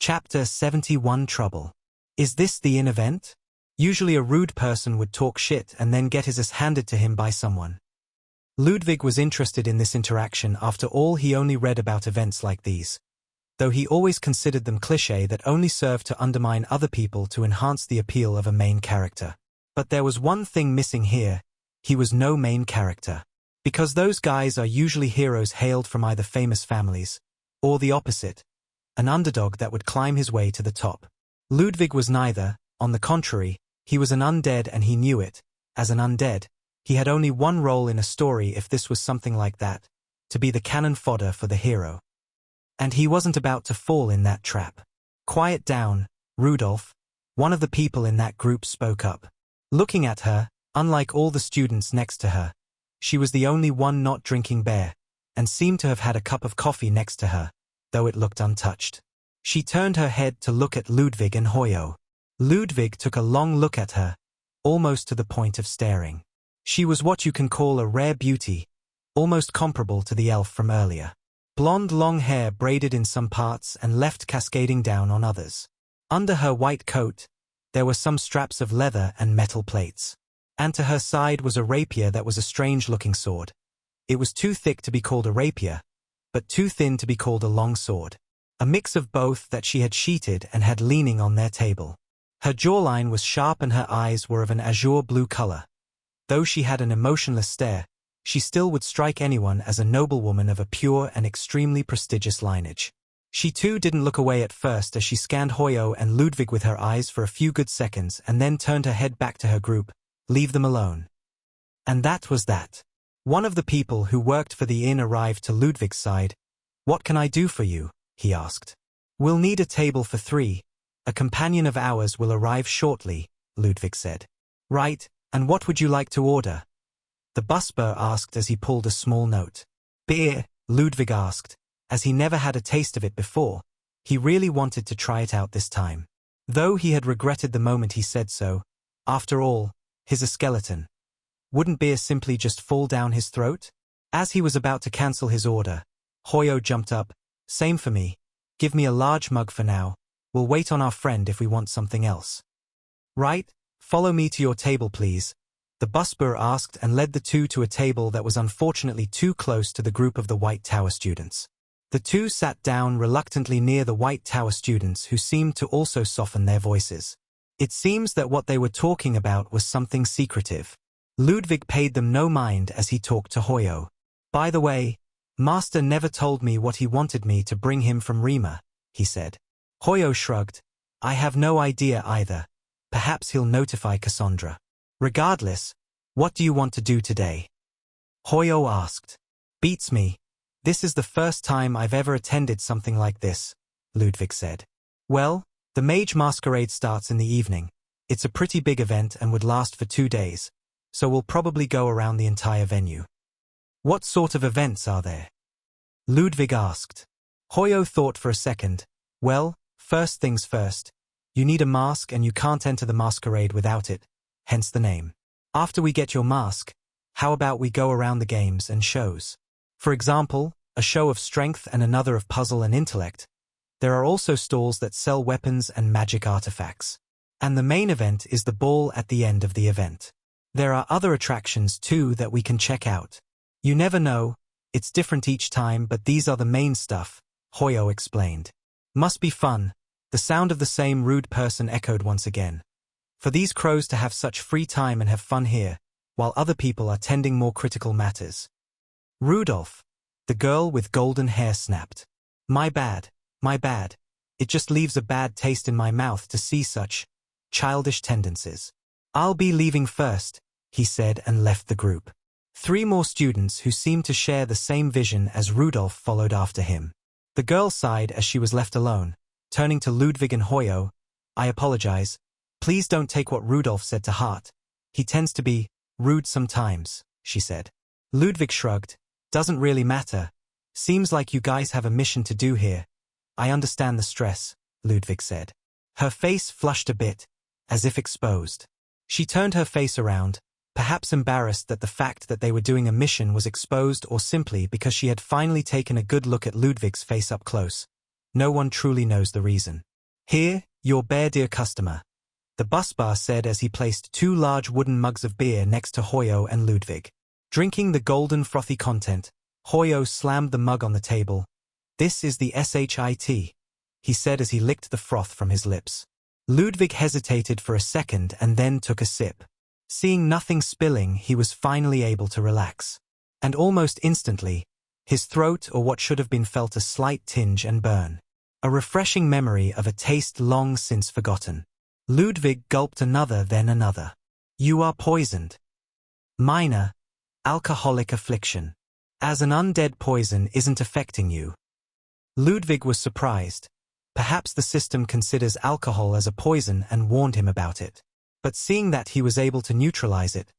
Chapter 71 Trouble. Is this the inn event? Usually a rude person would talk shit and then get his ass handed to him by someone. Ludwig was interested in this interaction. After all, he only read about events like these, though he always considered them cliché that only serve to undermine other people to enhance the appeal of a main character. But there was one thing missing here: he was no main character. Because those guys are usually heroes hailed from either famous families, or the opposite, an underdog that would climb his way to the top. Ludwig was neither. On the contrary, he was an undead and he knew it. As an undead, he had only one role in a story if this was something like that: to be the cannon fodder for the hero. And he wasn't about to fall in that trap. Quiet down, Rudolph. One of the people in that group spoke up. Looking at her, unlike all the students next to her, she was the only one not drinking beer, and seemed to have had a cup of coffee next to her, though it looked untouched. She turned her head to look at Ludwig and Hoyo. Ludwig took a long look at her, almost to the point of staring. She was what you can call a rare beauty, almost comparable to the elf from earlier. Blonde long hair braided in some parts and left cascading down on others. Under her white coat, there were some straps of leather and metal plates. And to her side was a rapier that was a strange-looking sword. It was too thick to be called a rapier, but too thin to be called a long sword. A mix of both that she had sheatheded and had leaning on their table. Her jawline was sharp and her eyes were of an azure blue color. Though she had an emotionless stare, she still would strike anyone as a noblewoman of a pure and extremely prestigious lineage. She too didn't look away at first as she scanned Hoyo and Ludwig with her eyes for a few good seconds and then turned her head back to her group. Leave them alone. And that was that. One of the people who worked for the inn arrived to Ludwig's side. What can I do for you? He asked. We'll need a table for 3. A companion of ours will arrive shortly, Ludwig said. Right, and what would you like to order? The busboy asked as he pulled a small note. Beer, Ludwig asked, as he never had a taste of it before. He really wanted to try it out this time. Though he had regretted the moment he said so. After all, he's a skeleton. Wouldn't beer simply just fall down his throat? As he was about to cancel his order, Hoyo jumped up. Same for me. Give me a large mug for now. We'll wait on our friend if we want something else. Right, follow me to your table please. The busboy asked and led the two to a table that was unfortunately too close to the group of the White Tower students. The two sat down reluctantly near the White Tower students who seemed to also soften their voices. It seems that what they were talking about was something secretive. Ludwig paid them no mind as he talked to Hoyo. By the way, Master never told me what he wanted me to bring him from Rima, he said. Hoyo shrugged. I have no idea either. Perhaps he'll notify Cassandra. Regardless, what do you want to do today? Hoyo asked. Beats me. This is the first time I've ever attended something like this, Ludwig said. Well, the mage masquerade starts in the evening. It's a pretty big event and would last for 2 days, so we'll probably go around the entire venue. What sort of events are there? Ludwig asked. Hoyo thought for a second. Well, first things first. You need a mask and you can't enter the masquerade without it, hence the name. After we get your mask, how about we go around the games and shows? For example, a show of strength and another of puzzle and intellect. There are also stalls that sell weapons and magic artifacts. And the main event is the ball at the end of the event. There are other attractions too that we can check out. You never know, it's different each time, but these are the main stuff, Hoyo explained. Must be fun. The sound of the same rude person echoed once again. For these crows to have such free time and have fun here, while other people are tending more critical matters. Rudolph, the girl with golden hair, snapped. My bad. It just leaves a bad taste in my mouth to see such childish tendencies. I'll be leaving first, he said and left the group. 3 more students who seemed to share the same vision as Rudolph followed after him. The girl sighed as she was left alone, turning to Ludwig and Hoyo. I apologize. Please don't take what Rudolph said to heart. He tends to be rude sometimes, she said. Ludwig shrugged. Doesn't really matter. Seems like you guys have a mission to do here. I understand the stress, Ludwig said. Her face flushed a bit, as if exposed. She turned her face around, perhaps embarrassed that the fact that they were doing a mission was exposed or simply because she had finally taken a good look at Ludwig's face up close. No one truly knows the reason. Here, your bear dear customer, the busbar said as he placed 2 large wooden mugs of beer next to Hoyo and Ludwig. Drinking the golden frothy content, Hoyo slammed the mug on the table. This is the shit, he said as he licked the froth from his lips. Ludwig hesitated for a second and then took a sip. Seeing nothing spilling, he was finally able to relax. And almost instantly, his throat or what should have been felt a slight tinge and burn. A refreshing memory of a taste long since forgotten. Ludwig gulped another then another. You are poisoned. Minor, alcoholic affliction. As an undead poison isn't affecting you. Ludwig was surprised. Perhaps the system considers alcohol as a poison and warned him about it. But seeing that he was able to neutralize it,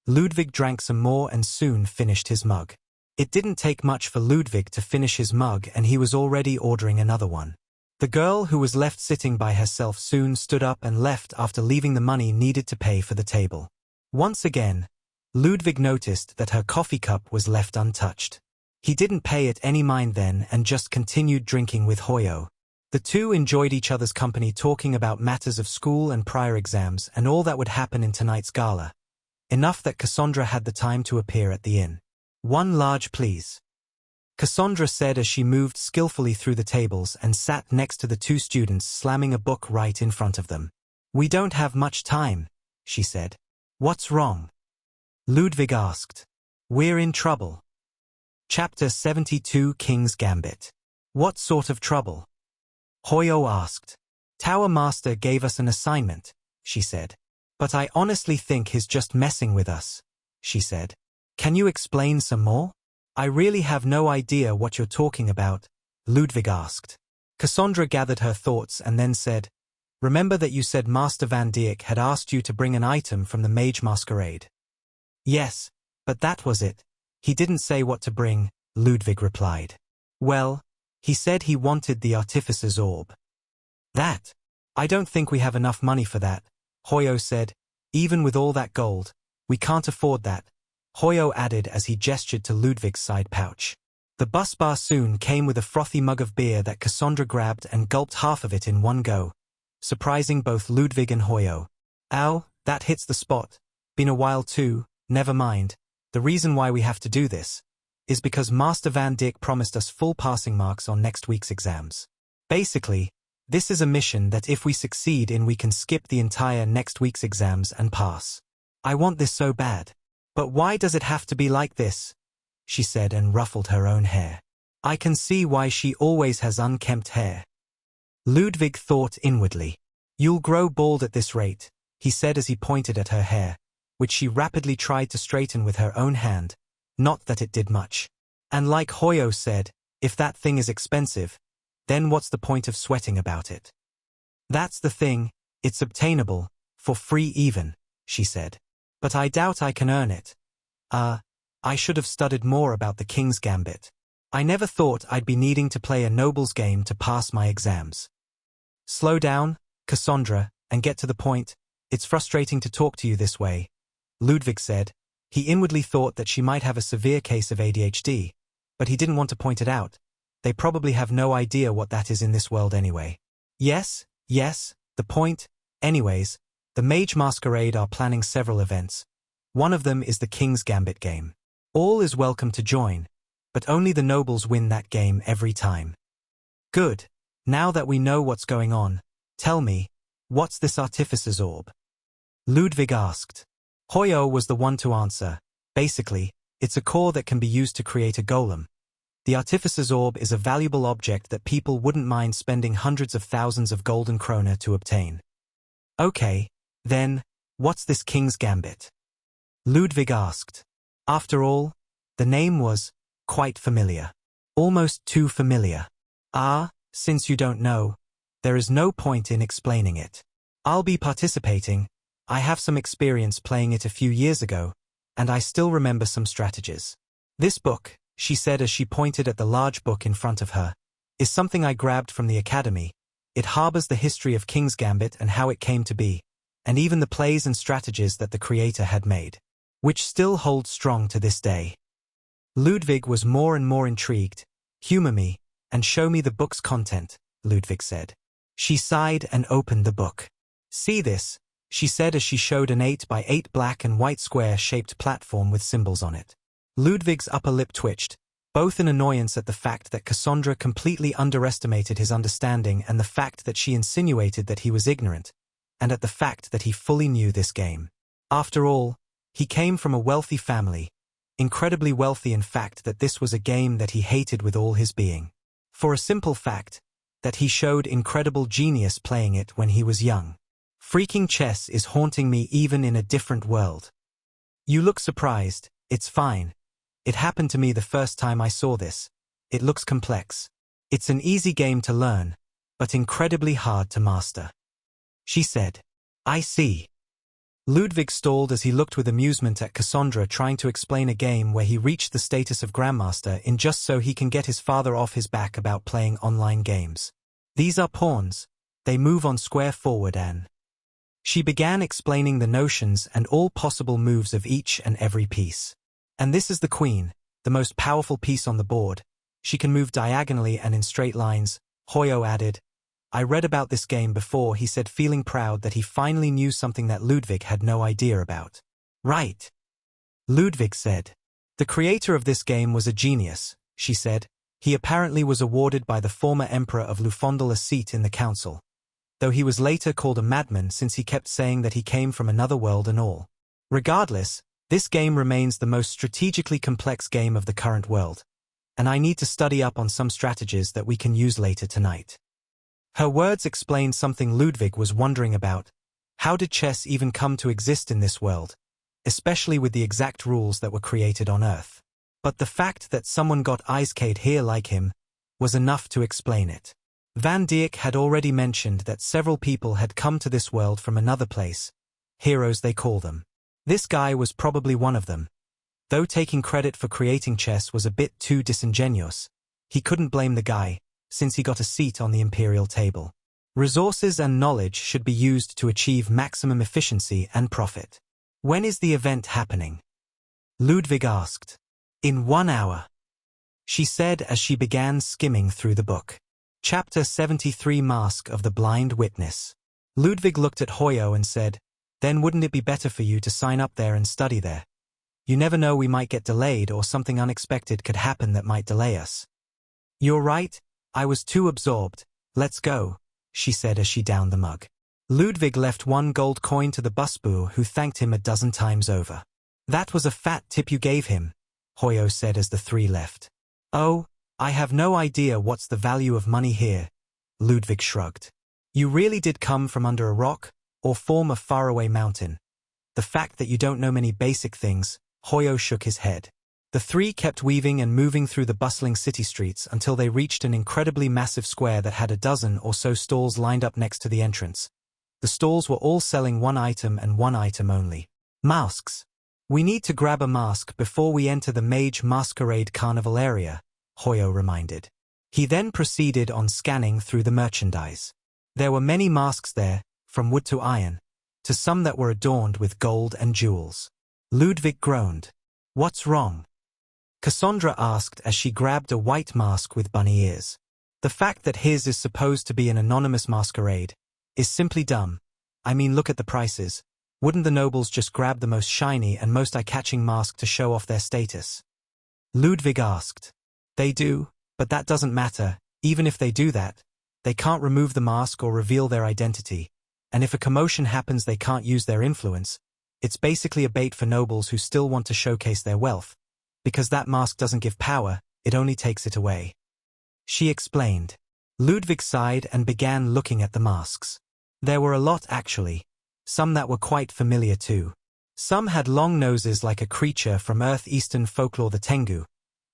Ludwig drank some more and soon finished his mug. It didn't take much for Ludwig to finish his mug and he was already ordering another one. The girl who was left sitting by herself soon stood up and left after leaving the money needed to pay for the table. Once again, Ludwig noticed that her coffee cup was left untouched. He didn't pay it any mind then and just continued drinking with Hoyo. The two enjoyed each other's company talking about matters of school and prior exams and all that would happen in tonight's gala. Enough that Cassandra had the time to appear at the inn. One large please. Cassandra said as she moved skillfully through the tables and sat next to the 2 students slamming a book right in front of them. We don't have much time, she said. What's wrong? Ludwig asked. We're in trouble. Chapter 72 King's Gambit. What sort of trouble? Hoyo asked. Tower Master gave us an assignment, she said. But I honestly think he's just messing with us, she said. Can you explain some more? I really have no idea what you're talking about, Ludwig asked. Cassandra gathered her thoughts and then said, Remember that you said Master Van Dijk had asked you to bring an item from the Mage Masquerade. Yes, but that was it. He didn't say what to bring, Ludwig replied. Well, he said he wanted the Artificer's Orb. That? I don't think we have enough money for that, Hoyo said. Even with all that gold, we can't afford that, Hoyo added as he gestured to Ludwig's side pouch. The busbar soon came with a frothy mug of beer that Cassandra grabbed and gulped half of it in one go, surprising both Ludwig and Hoyo. Ow, that hits the spot. Been a while too, never mind. The reason why we have to do this is because Master Van Dijk promised us full passing marks on next week's exams. Basically, this is a mission that if we succeed in we can skip the entire next week's exams and pass. I want this so bad. But why does it have to be like this? She said and ruffled her own hair. I can see why she always has unkempt hair. Ludwig thought inwardly. You'll grow bald at this rate, he said as he pointed at her hair, which she rapidly tried to straighten with her own hand, not that it did much. And like Hoyo said, if that thing is expensive, then what's the point of sweating about it? That's the thing, it's obtainable, for free even, she said. But I doubt I can earn it. I should have studied more about the King's Gambit. I never thought I'd be needing to play a noble's game to pass my exams. Slow down, Cassandra, and get to the point. It's frustrating to talk to you this way, Ludwig said. He inwardly thought that she might have a severe case of ADHD, but he didn't want to point it out. They probably have no idea what that is in this world anyway. Yes, the point. Anyways, the Mage Masquerade are planning several events. One of them is the King's Gambit game. All is welcome to join, but only the nobles win that game every time. Good. Now that we know what's going on, tell me, what's this Artificer's Orb? Ludwig asked. Hoyo was the one to answer. Basically, it's a core that can be used to create a golem. The Artificer's Orb is a valuable object that people wouldn't mind spending hundreds of thousands of golden kroner to obtain. Okay, then, what's this King's Gambit? Ludwig asked. After all, the name was quite familiar. Almost too familiar. Since you don't know, there is no point in explaining it. I'll be participating. I have some experience playing it a few years ago, and I still remember some strategies. This book, she said as she pointed at the large book in front of her, is something I grabbed from the academy. It harbors the history of King's Gambit and how it came to be, and even the plays and strategies that the creator had made, which still hold strong to this day. Ludwig was more and more intrigued. Humor me, and show me the book's content, Ludwig said. She sighed and opened the book. "See this," she said as she showed an 8 by 8 black and white square-shaped platform with symbols on it. Ludwig's upper lip twitched, both in annoyance at the fact that Cassandra completely underestimated his understanding and the fact that she insinuated that he was ignorant, and at the fact that he fully knew this game. After all, he came from a wealthy family, incredibly wealthy in fact that this was a game that he hated with all his being. For a simple fact, that he showed incredible genius playing it when he was young. Freaking chess is haunting me even in a different world. You look surprised, it's fine. It happened to me the first time I saw this. It looks complex. It's an easy game to learn, but incredibly hard to master. She said. I see. Ludwig stalled as he looked with amusement at Cassandra trying to explain a game where he reached the status of Grandmaster in just so he can get his father off his back about playing online games. These are pawns. They move on square forward and... She began explaining the notions and all possible moves of each and every piece. And this is the queen, the most powerful piece on the board. She can move diagonally and in straight lines, Hoyo added. I read about this game before, he said, feeling proud that he finally knew something that Ludwig had no idea about. Right. Ludwig said. The creator of this game was a genius, she said. He apparently was awarded by the former emperor of Lufondel a seat in the council, though he was later called a madman since he kept saying that he came from another world and all. Regardless, this game remains the most strategically complex game of the current world, and I need to study up on some strategies that we can use later tonight. Her words explained something Ludwig was wondering about. How did chess even come to exist in this world, especially with the exact rules that were created on Earth? But the fact that someone got icecade here like him was enough to explain it. Van Dijk had already mentioned that several people had come to this world from another place, heroes they call them. This guy was probably one of them. Though taking credit for creating chess was a bit too disingenuous, he couldn't blame the guy, since he got a seat on the imperial table. Resources and knowledge should be used to achieve maximum efficiency and profit. When is the event happening? Ludwig asked. In 1 hour. She said as she began skimming through the book. Chapter 73 Mask of the Blind Witness. Ludwig looked at Hoyo and said, Then wouldn't it be better for you to sign up there and study there? You never know, we might get delayed or something unexpected could happen that might delay us. You're right, I was too absorbed. Let's go, she said as she downed the mug. Ludwig left 1 gold coin to the busboy who thanked him a dozen times over. That was a fat tip you gave him, Hoyo said as the 3 left. Oh, I have no idea what's the value of money here, Ludwig shrugged. You really did come from under a rock, or form a faraway mountain. The fact that you don't know many basic things, Hoyo shook his head. The 3 kept weaving and moving through the bustling city streets until they reached an incredibly massive square that had a dozen or so stalls lined up next to the entrance. The stalls were all selling 1 item and 1 item only. Masks. We need to grab a mask before we enter the Mage Masquerade Carnival area, Hoyo reminded. He then proceeded on scanning through the merchandise. There were many masks there, from wood to iron, to some that were adorned with gold and jewels. Ludwig groaned. What's wrong? Cassandra asked as she grabbed a white mask with bunny ears. The fact that his is supposed to be an anonymous masquerade is simply dumb. I mean, look at the prices. Wouldn't the nobles just grab the most shiny and most eye-catching mask to show off their status? Ludwig asked. They do, but that doesn't matter. Even if they do that, they can't remove the mask or reveal their identity, and if a commotion happens they can't use their influence. It's basically a bait for nobles who still want to showcase their wealth. Because that mask doesn't give power, it only takes it away. She explained. Ludwig sighed and began looking at the masks. There were a lot actually. Some that were quite familiar too. Some had long noses like a creature from Earth-Eastern folklore, the Tengu,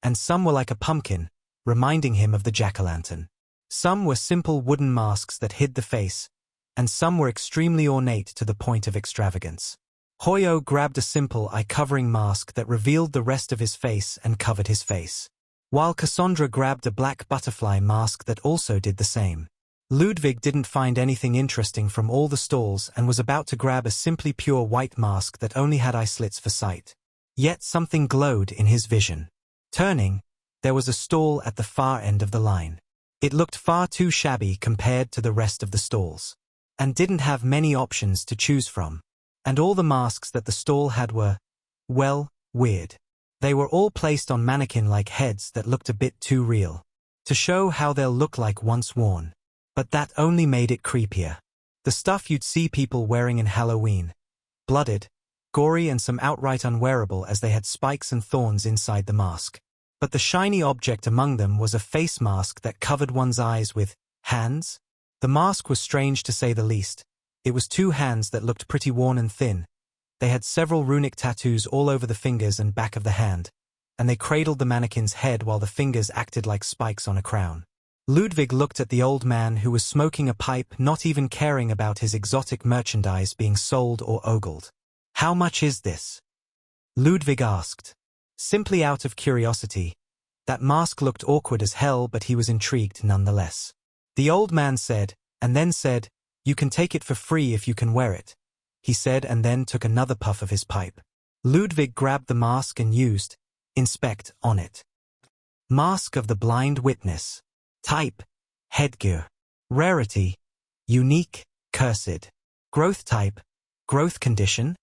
and some were like a pumpkin, reminding him of the jack-o'-lantern. Some were simple wooden masks that hid the face, and some were extremely ornate to the point of extravagance. Hoyo grabbed a simple eye-covering mask that revealed the rest of his face and covered his face, while Cassandra grabbed a black butterfly mask that also did the same. Ludwig didn't find anything interesting from all the stalls and was about to grab a simply pure white mask that only had eye slits for sight. Yet something glowed in his vision. Turning, there was a stall at the far end of the line. It looked far too shabby compared to the rest of the stalls, and didn't have many options to choose from. And all the masks that the stall had were, well, weird. They were all placed on mannequin-like heads that looked a bit too real, to show how they'll look like once worn. But that only made it creepier. The stuff you'd see people wearing in Halloween. Blooded, gory and some outright unwearable as they had spikes and thorns inside the mask. But the shiny object among them was a face mask that covered one's eyes with hands. The mask was strange to say the least. It was two hands that looked pretty worn and thin. They had several runic tattoos all over the fingers and back of the hand, and they cradled the mannequin's head while the fingers acted like spikes on a crown. Ludwig looked at the old man who was smoking a pipe, not even caring about his exotic merchandise being sold or ogled. "How much is this?" Ludwig asked. Simply out of curiosity. That mask looked awkward as hell, but he was intrigued nonetheless. The old man said, and then said, "You can take it for free if you can wear it," he said, and then took another puff of his pipe. Ludwig grabbed the mask and used inspect on it. Mask of the Blind Witness. Type, headgear. Rarity, unique, cursed. Growth type, growth condition.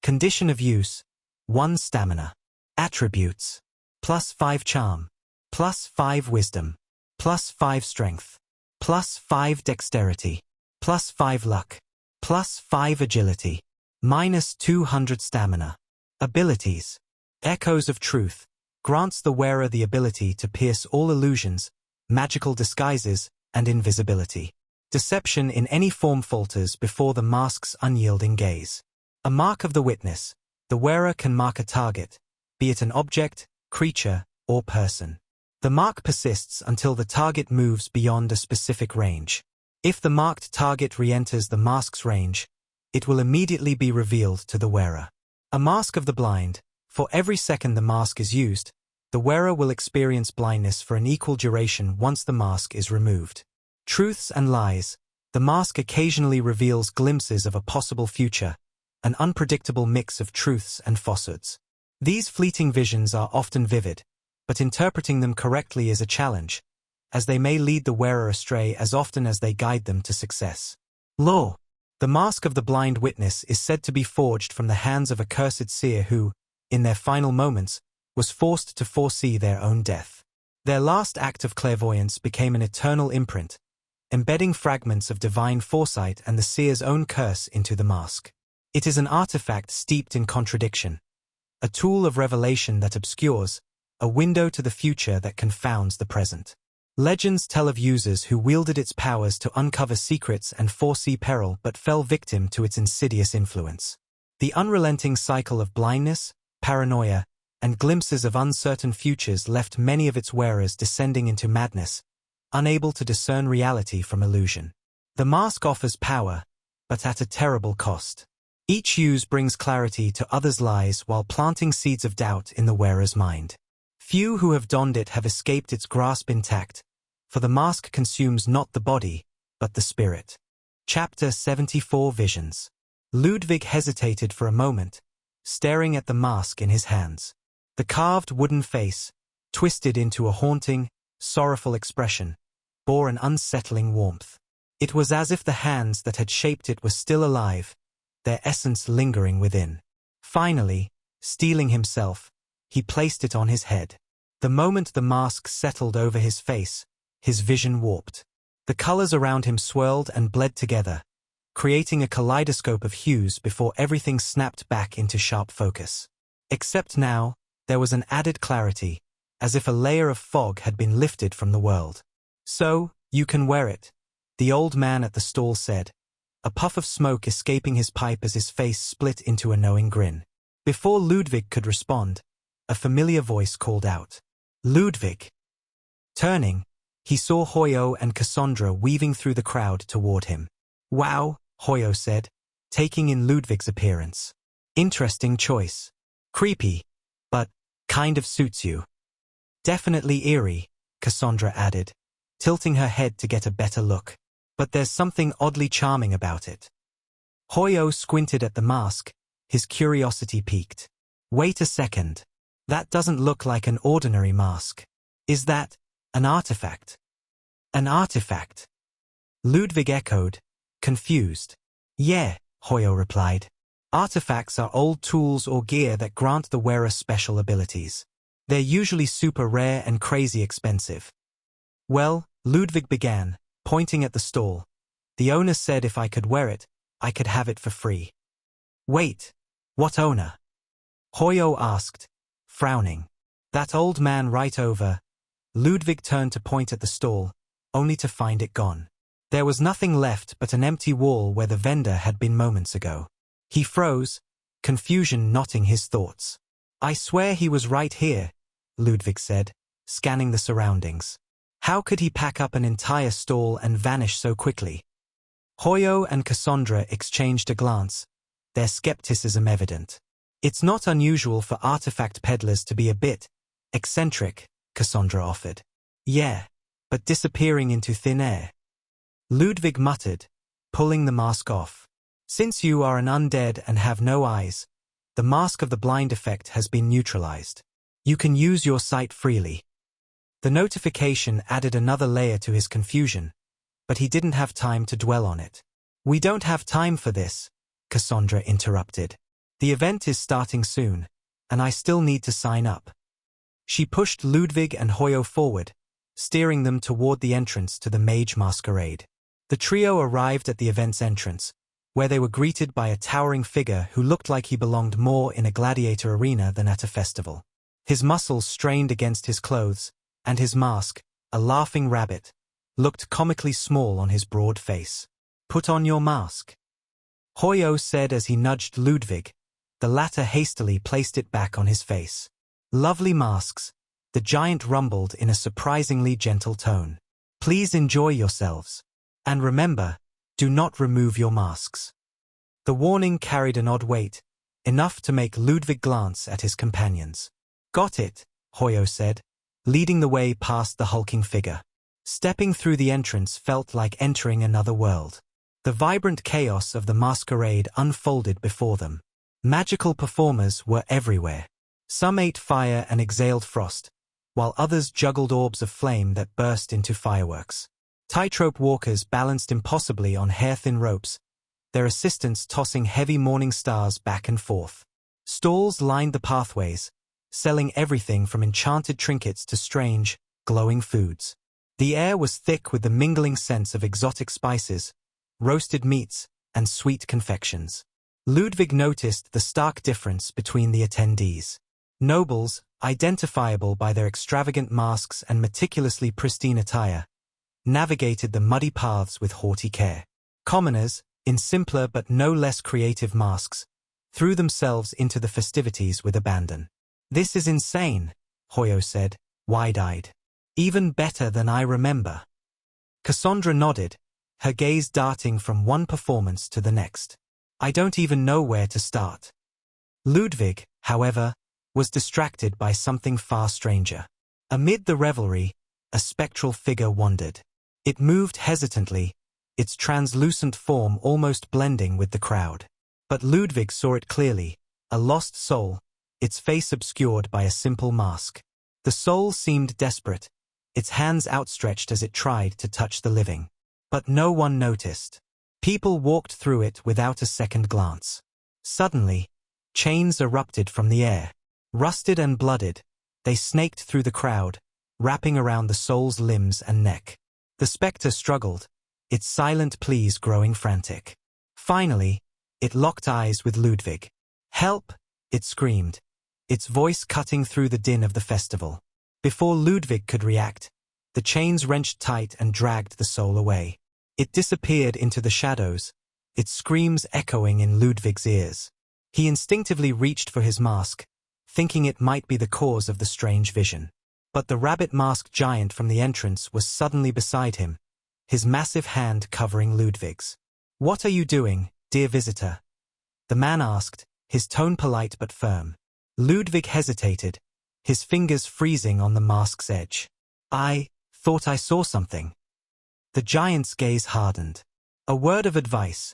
Condition of use, 1 stamina. Attributes, +5 charm, +5 wisdom, +5 strength, +5 dexterity, +5 luck, +5 agility, -200 stamina. Abilities. Echoes of Truth, grants the wearer the ability to pierce all illusions, magical disguises, and invisibility. Deception in any form falters before the mask's unyielding gaze. A mark of the witness. The wearer can mark a target, be it an object, creature, or person. The mark persists until the target moves beyond a specific range. If the marked target re-enters the mask's range, it will immediately be revealed to the wearer. A mask of the blind. For every second the mask is used, the wearer will experience blindness for an equal duration once the mask is removed. Truths and lies. The mask occasionally reveals glimpses of a possible future, an unpredictable mix of truths and falsehoods. These fleeting visions are often vivid, but interpreting them correctly is a challenge, as they may lead the wearer astray as often as they guide them to success. Law. The mask of the blind witness is said to be forged from the hands of a cursed seer who, in their final moments, was forced to foresee their own death. Their last act of clairvoyance became an eternal imprint, embedding fragments of divine foresight and the seer's own curse into the mask. It is an artifact steeped in contradiction, a tool of revelation that obscures, a window to the future that confounds the present. Legends tell of users who wielded its powers to uncover secrets and foresee peril but fell victim to its insidious influence. The unrelenting cycle of blindness, paranoia, and glimpses of uncertain futures left many of its wearers descending into madness, unable to discern reality from illusion. The mask offers power, but at a terrible cost. Each use brings clarity to others' lies while planting seeds of doubt in the wearer's mind. Few who have donned it have escaped its grasp intact, for the mask consumes not the body, but the spirit. Chapter 74 Visions. Ludwig hesitated for a moment, staring at the mask in his hands. The carved wooden face, twisted into a haunting, sorrowful expression, bore an unsettling warmth. It was as if the hands that had shaped it were still alive, their essence lingering within. Finally, steeling himself, he placed it on his head. The moment the mask settled over his face, his vision warped. The colors around him swirled and bled together, creating a kaleidoscope of hues before everything snapped back into sharp focus. Except now, there was an added clarity, as if a layer of fog had been lifted from the world. "So, you can wear it," the old man at the stall said, a puff of smoke escaping his pipe as his face split into a knowing grin. Before Ludwig could respond, a familiar voice called out, "Ludwig!" Turning, he saw Hoyo and Cassandra weaving through the crowd toward him. "Wow," Hoyo said, taking in Ludwig's appearance. "Interesting choice. Creepy, but kind of suits you." "Definitely eerie," Cassandra added, tilting her head to get a better look. "But there's something oddly charming about it." Hoyo squinted at the mask, his curiosity piqued. "Wait a second. That doesn't look like an ordinary mask. Is that an artifact?" An artifact? Ludwig echoed, confused. Yeah, Hoyo replied. Artifacts are old tools or gear that grant the wearer special abilities. They're usually super rare and crazy expensive. Well, Ludwig began, pointing at the stall. The owner said if I could wear it, I could have it for free. Wait, what owner? Hoyo asked, frowning. That old man right over. Ludwig turned to point at the stall, only to find it gone. There was nothing left but an empty wall where the vendor had been moments ago. He froze, confusion knotting his thoughts. I swear he was right here, Ludwig said, scanning the surroundings. How could he pack up an entire stall and vanish so quickly? Hoyo and Cassandra exchanged a glance, their skepticism evident. It's not unusual for artifact peddlers to be a bit eccentric, Cassandra offered. Yeah, but disappearing into thin air. Ludwig muttered, pulling the mask off. Since you are an undead and have no eyes, the mask of the blind effect has been neutralized. You can use your sight freely. The notification added another layer to his confusion, but he didn't have time to dwell on it. We don't have time for this, Cassandra interrupted. The event is starting soon, and I still need to sign up. She pushed Ludwig and Hoyo forward, steering them toward the entrance to the mage masquerade. The trio arrived at the event's entrance, where they were greeted by a towering figure who looked like he belonged more in a gladiator arena than at a festival. His muscles strained against his clothes, and his mask, a laughing rabbit, looked comically small on his broad face. Put on your mask, Hoyo said as he nudged Ludwig. The latter hastily placed it back on his face. Lovely masks, the giant rumbled in a surprisingly gentle tone. Please enjoy yourselves. And remember, do not remove your masks. The warning carried an odd weight, enough to make Ludwig glance at his companions. Got it, Hoyo said, leading the way past the hulking figure. Stepping through the entrance felt like entering another world. The vibrant chaos of the masquerade unfolded before them. Magical performers were everywhere. Some ate fire and exhaled frost, while others juggled orbs of flame that burst into fireworks. Tightrope walkers balanced impossibly on hair-thin ropes, their assistants tossing heavy morning stars back and forth. Stalls lined the pathways, selling everything from enchanted trinkets to strange, glowing foods. The air was thick with the mingling scents of exotic spices, roasted meats, and sweet confections. Ludwig noticed the stark difference between the attendees. Nobles, identifiable by their extravagant masks and meticulously pristine attire, navigated the muddy paths with haughty care. Commoners, in simpler but no less creative masks, threw themselves into the festivities with abandon. This is insane, Hoyo said, wide-eyed. Even better than I remember. Cassandra nodded, her gaze darting from one performance to the next. I don't even know where to start. Ludwig, however, was distracted by something far stranger. Amid the revelry, a spectral figure wandered. It moved hesitantly, its translucent form almost blending with the crowd. But Ludwig saw it clearly, a lost soul, its face obscured by a simple mask. The soul seemed desperate, its hands outstretched as it tried to touch the living. But no one noticed. People walked through it without a second glance. Suddenly, chains erupted from the air. Rusted and blooded, they snaked through the crowd, wrapping around the soul's limbs and neck. The spectre struggled, its silent pleas growing frantic. Finally, it locked eyes with Ludwig. Help, it screamed, its voice cutting through the din of the festival. Before Ludwig could react, the chains wrenched tight and dragged the soul away. It disappeared into the shadows, its screams echoing in Ludwig's ears. He instinctively reached for his mask, thinking it might be the cause of the strange vision. But the rabbit-masked giant from the entrance was suddenly beside him, his massive hand covering Ludwig's. What are you doing, dear visitor? The man asked, his tone polite but firm. Ludwig hesitated, his fingers freezing on the mask's edge. I thought I saw something. The giant's gaze hardened. A word of advice.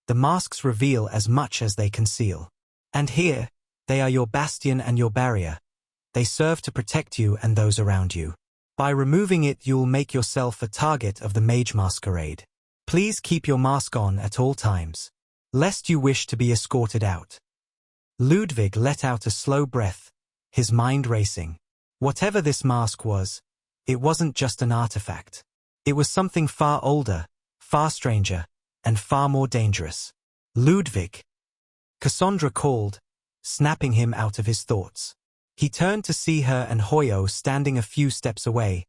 The masks reveal as much as they conceal. And here, they are your bastion and your barrier. They serve to protect you and those around you. By removing it, you'll make yourself a target of the mage masquerade. Please keep your mask on at all times, lest you wish to be escorted out. Ludwig let out a slow breath, his mind racing. Whatever this mask was, it wasn't just an artifact. It was something far older, far stranger, and far more dangerous. Ludwig! Cassandra called, snapping him out of his thoughts. He turned to see her and Hoyo standing a few steps away,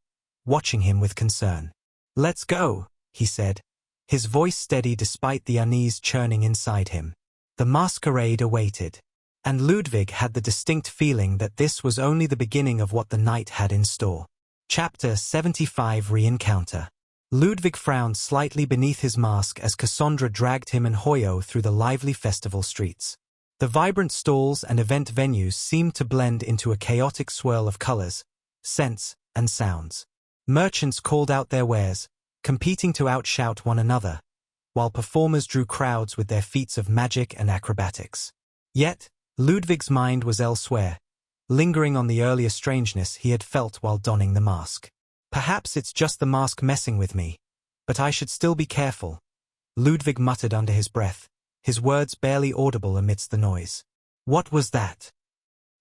watching him with concern. "Let's go," he said, his voice steady despite the unease churning inside him. The masquerade awaited, and Ludwig had the distinct feeling that this was only the beginning of what the night had in store. Chapter 75 Re-Encounter. Ludwig frowned slightly beneath his mask as Cassandra dragged him and Hoyo through the lively festival streets. The vibrant stalls and event venues seemed to blend into a chaotic swirl of colors, scents, and sounds. Merchants called out their wares, competing to outshout one another, while performers drew crowds with their feats of magic and acrobatics. Yet, Ludwig's mind was elsewhere, lingering on the earlier strangeness he had felt while donning the mask. "Perhaps it's just the mask messing with me, but I should still be careful," Ludwig muttered under his breath, his words barely audible amidst the noise. "What was that?"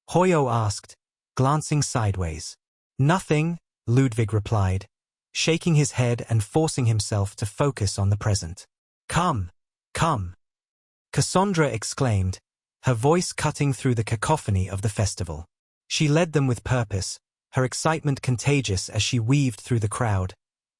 Hoyo asked, glancing sideways. "Nothing," Ludwig replied, shaking his head and forcing himself to focus on the present. "Come, come," Cassandra exclaimed, her voice cutting through the cacophony of the festival. She led them with purpose, her excitement contagious as she weaved through the crowd,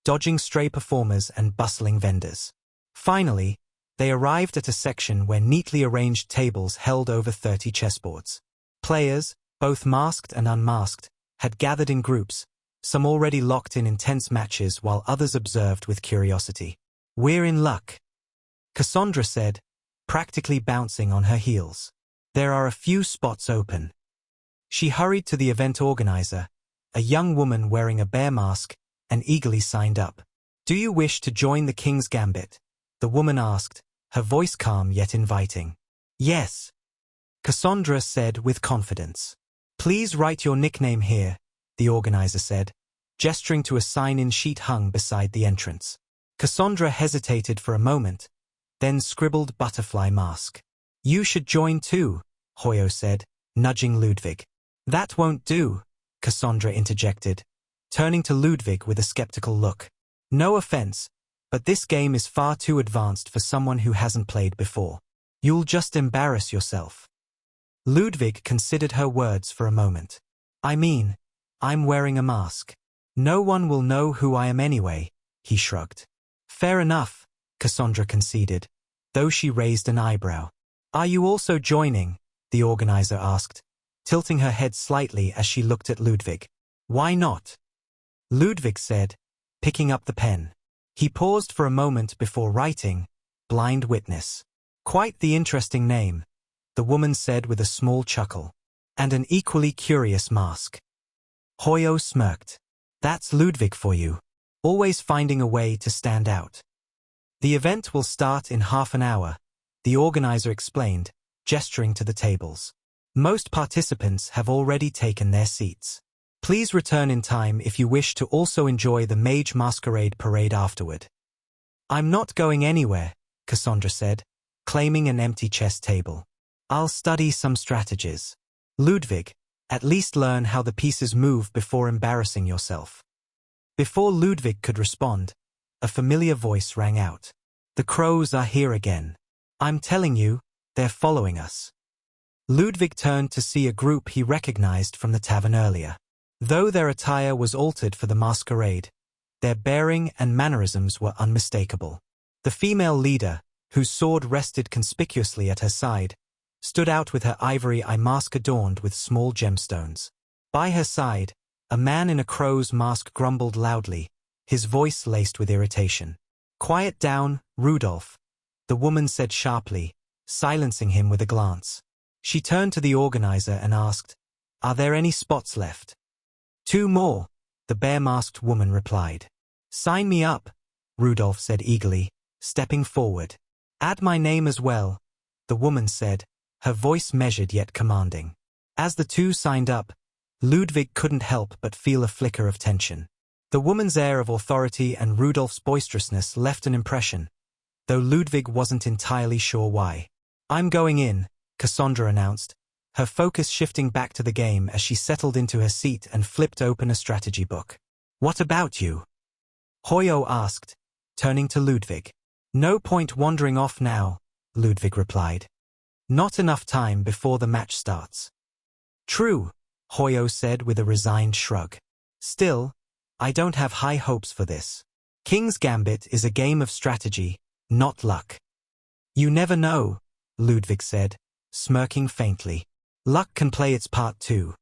dodging stray performers and bustling vendors. Finally, they arrived at a section where neatly arranged tables held over 30 chessboards. Players, both masked and unmasked, had gathered in groups, some already locked in intense matches while others observed with curiosity. "We're in luck," Cassandra said, practically bouncing on her heels. "There are a few spots open." She hurried to the event organizer, a young woman wearing a bear mask, and eagerly signed up. "Do you wish to join the King's Gambit?" the woman asked, her voice calm yet inviting. "Yes," Cassandra said with confidence. "Please write your nickname here," the organizer said, gesturing to a sign-in sheet hung beside the entrance. Cassandra hesitated for a moment, then scribbled butterfly mask. "You should join too," Hoyo said, nudging Ludwig. "That won't do," Cassandra interjected, turning to Ludwig with a skeptical look. "No offense, but this game is far too advanced for someone who hasn't played before. You'll just embarrass yourself." Ludwig considered her words for a moment. "I mean, I'm wearing a mask. No one will know who I am anyway," he shrugged. "Fair enough," Cassandra conceded, though she raised an eyebrow. "Are you also joining?" the organizer asked, tilting her head slightly as she looked at Ludwig. "Why not?" Ludwig said, picking up the pen. He paused for a moment before writing, "Blind Witness." "Quite the interesting name," the woman said with a small chuckle. "And an equally curious mask." Hoyo smirked. "That's Ludwig for you, always finding a way to stand out." "The event will start in half an hour," the organizer explained, gesturing to the tables. "Most participants have already taken their seats. Please return in time if you wish to also enjoy the Mage Masquerade parade afterward." "I'm not going anywhere," Cassandra said, claiming an empty chess table. "I'll study some strategies." "Ludwig, at least learn how the pieces move before embarrassing yourself." Before Ludwig could respond, a familiar voice rang out. "The crows are here again. I'm telling you, they're following us." Ludwig turned to see a group he recognized from the tavern earlier. Though their attire was altered for the masquerade, their bearing and mannerisms were unmistakable. The female leader, whose sword rested conspicuously at her side, stood out with her ivory eye mask adorned with small gemstones. By her side, a man in a crow's mask grumbled loudly, his voice laced with irritation. "Quiet down, Rudolph," the woman said sharply, silencing him with a glance. She turned to the organizer and asked, "Are there any spots left?" "2 more," the bear-masked woman replied. "Sign me up," Rudolph said eagerly, stepping forward. "Add my name as well," the woman said, her voice measured yet commanding. As the two signed up, Ludwig couldn't help but feel a flicker of tension. The woman's air of authority and Rudolph's boisterousness left an impression, though Ludwig wasn't entirely sure why. "I'm going in," Cassandra announced, her focus shifting back to the game as she settled into her seat and flipped open a strategy book. "What about you?" Hoyo asked, turning to Ludwig. "No point wandering off now," Ludwig replied. "Not enough time before the match starts." "True," Hoyo said with a resigned shrug. "Still, I don't have high hopes for this. King's Gambit is a game of strategy, not luck." "You never know," Ludwig said, smirking faintly. "Luck can play its part too."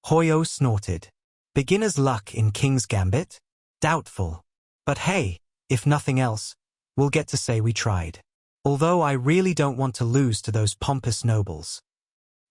Hoyo snorted. "Beginner's luck in King's Gambit? Doubtful. But hey, if nothing else, we'll get to say we tried. Although I really don't want to lose to those pompous nobles."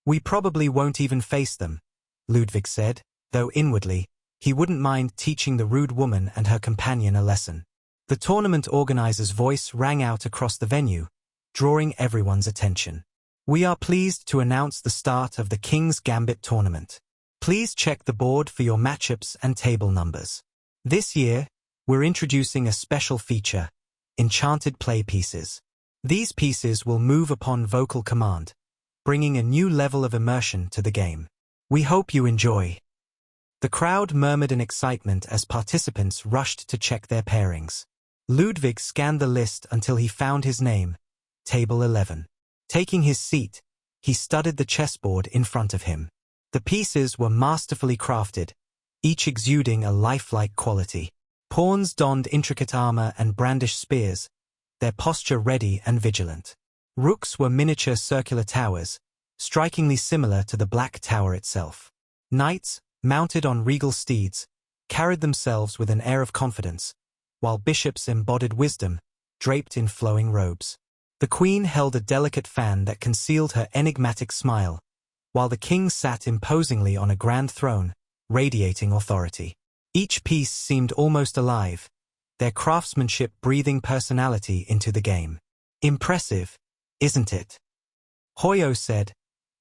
"We probably won't even face them," Ludwig said, though inwardly, he wouldn't mind teaching the rude woman and her companion a lesson. The tournament organizer's voice rang out across the venue, drawing everyone's attention. "We are pleased to announce the start of the King's Gambit tournament. Please check the board for your matchups and table numbers. This year, we're introducing a special feature, enchanted play pieces. These pieces will move upon vocal command, bringing a new level of immersion to the game. We hope you enjoy." The crowd murmured in excitement as participants rushed to check their pairings. Ludwig scanned the list until he found his name, Table 11. Taking his seat, he studied the chessboard in front of him. The pieces were masterfully crafted, each exuding a lifelike quality. Pawns donned intricate armor and brandished spears, their posture ready and vigilant. Rooks were miniature circular towers, strikingly similar to the Black Tower itself. Knights, mounted on regal steeds, carried themselves with an air of confidence, while bishops embodied wisdom, draped in flowing robes. The queen held a delicate fan that concealed her enigmatic smile, while the king sat imposingly on a grand throne, radiating authority. Each piece seemed almost alive, their craftsmanship breathing personality into the game. "Impressive, isn't it?" Hoyo said,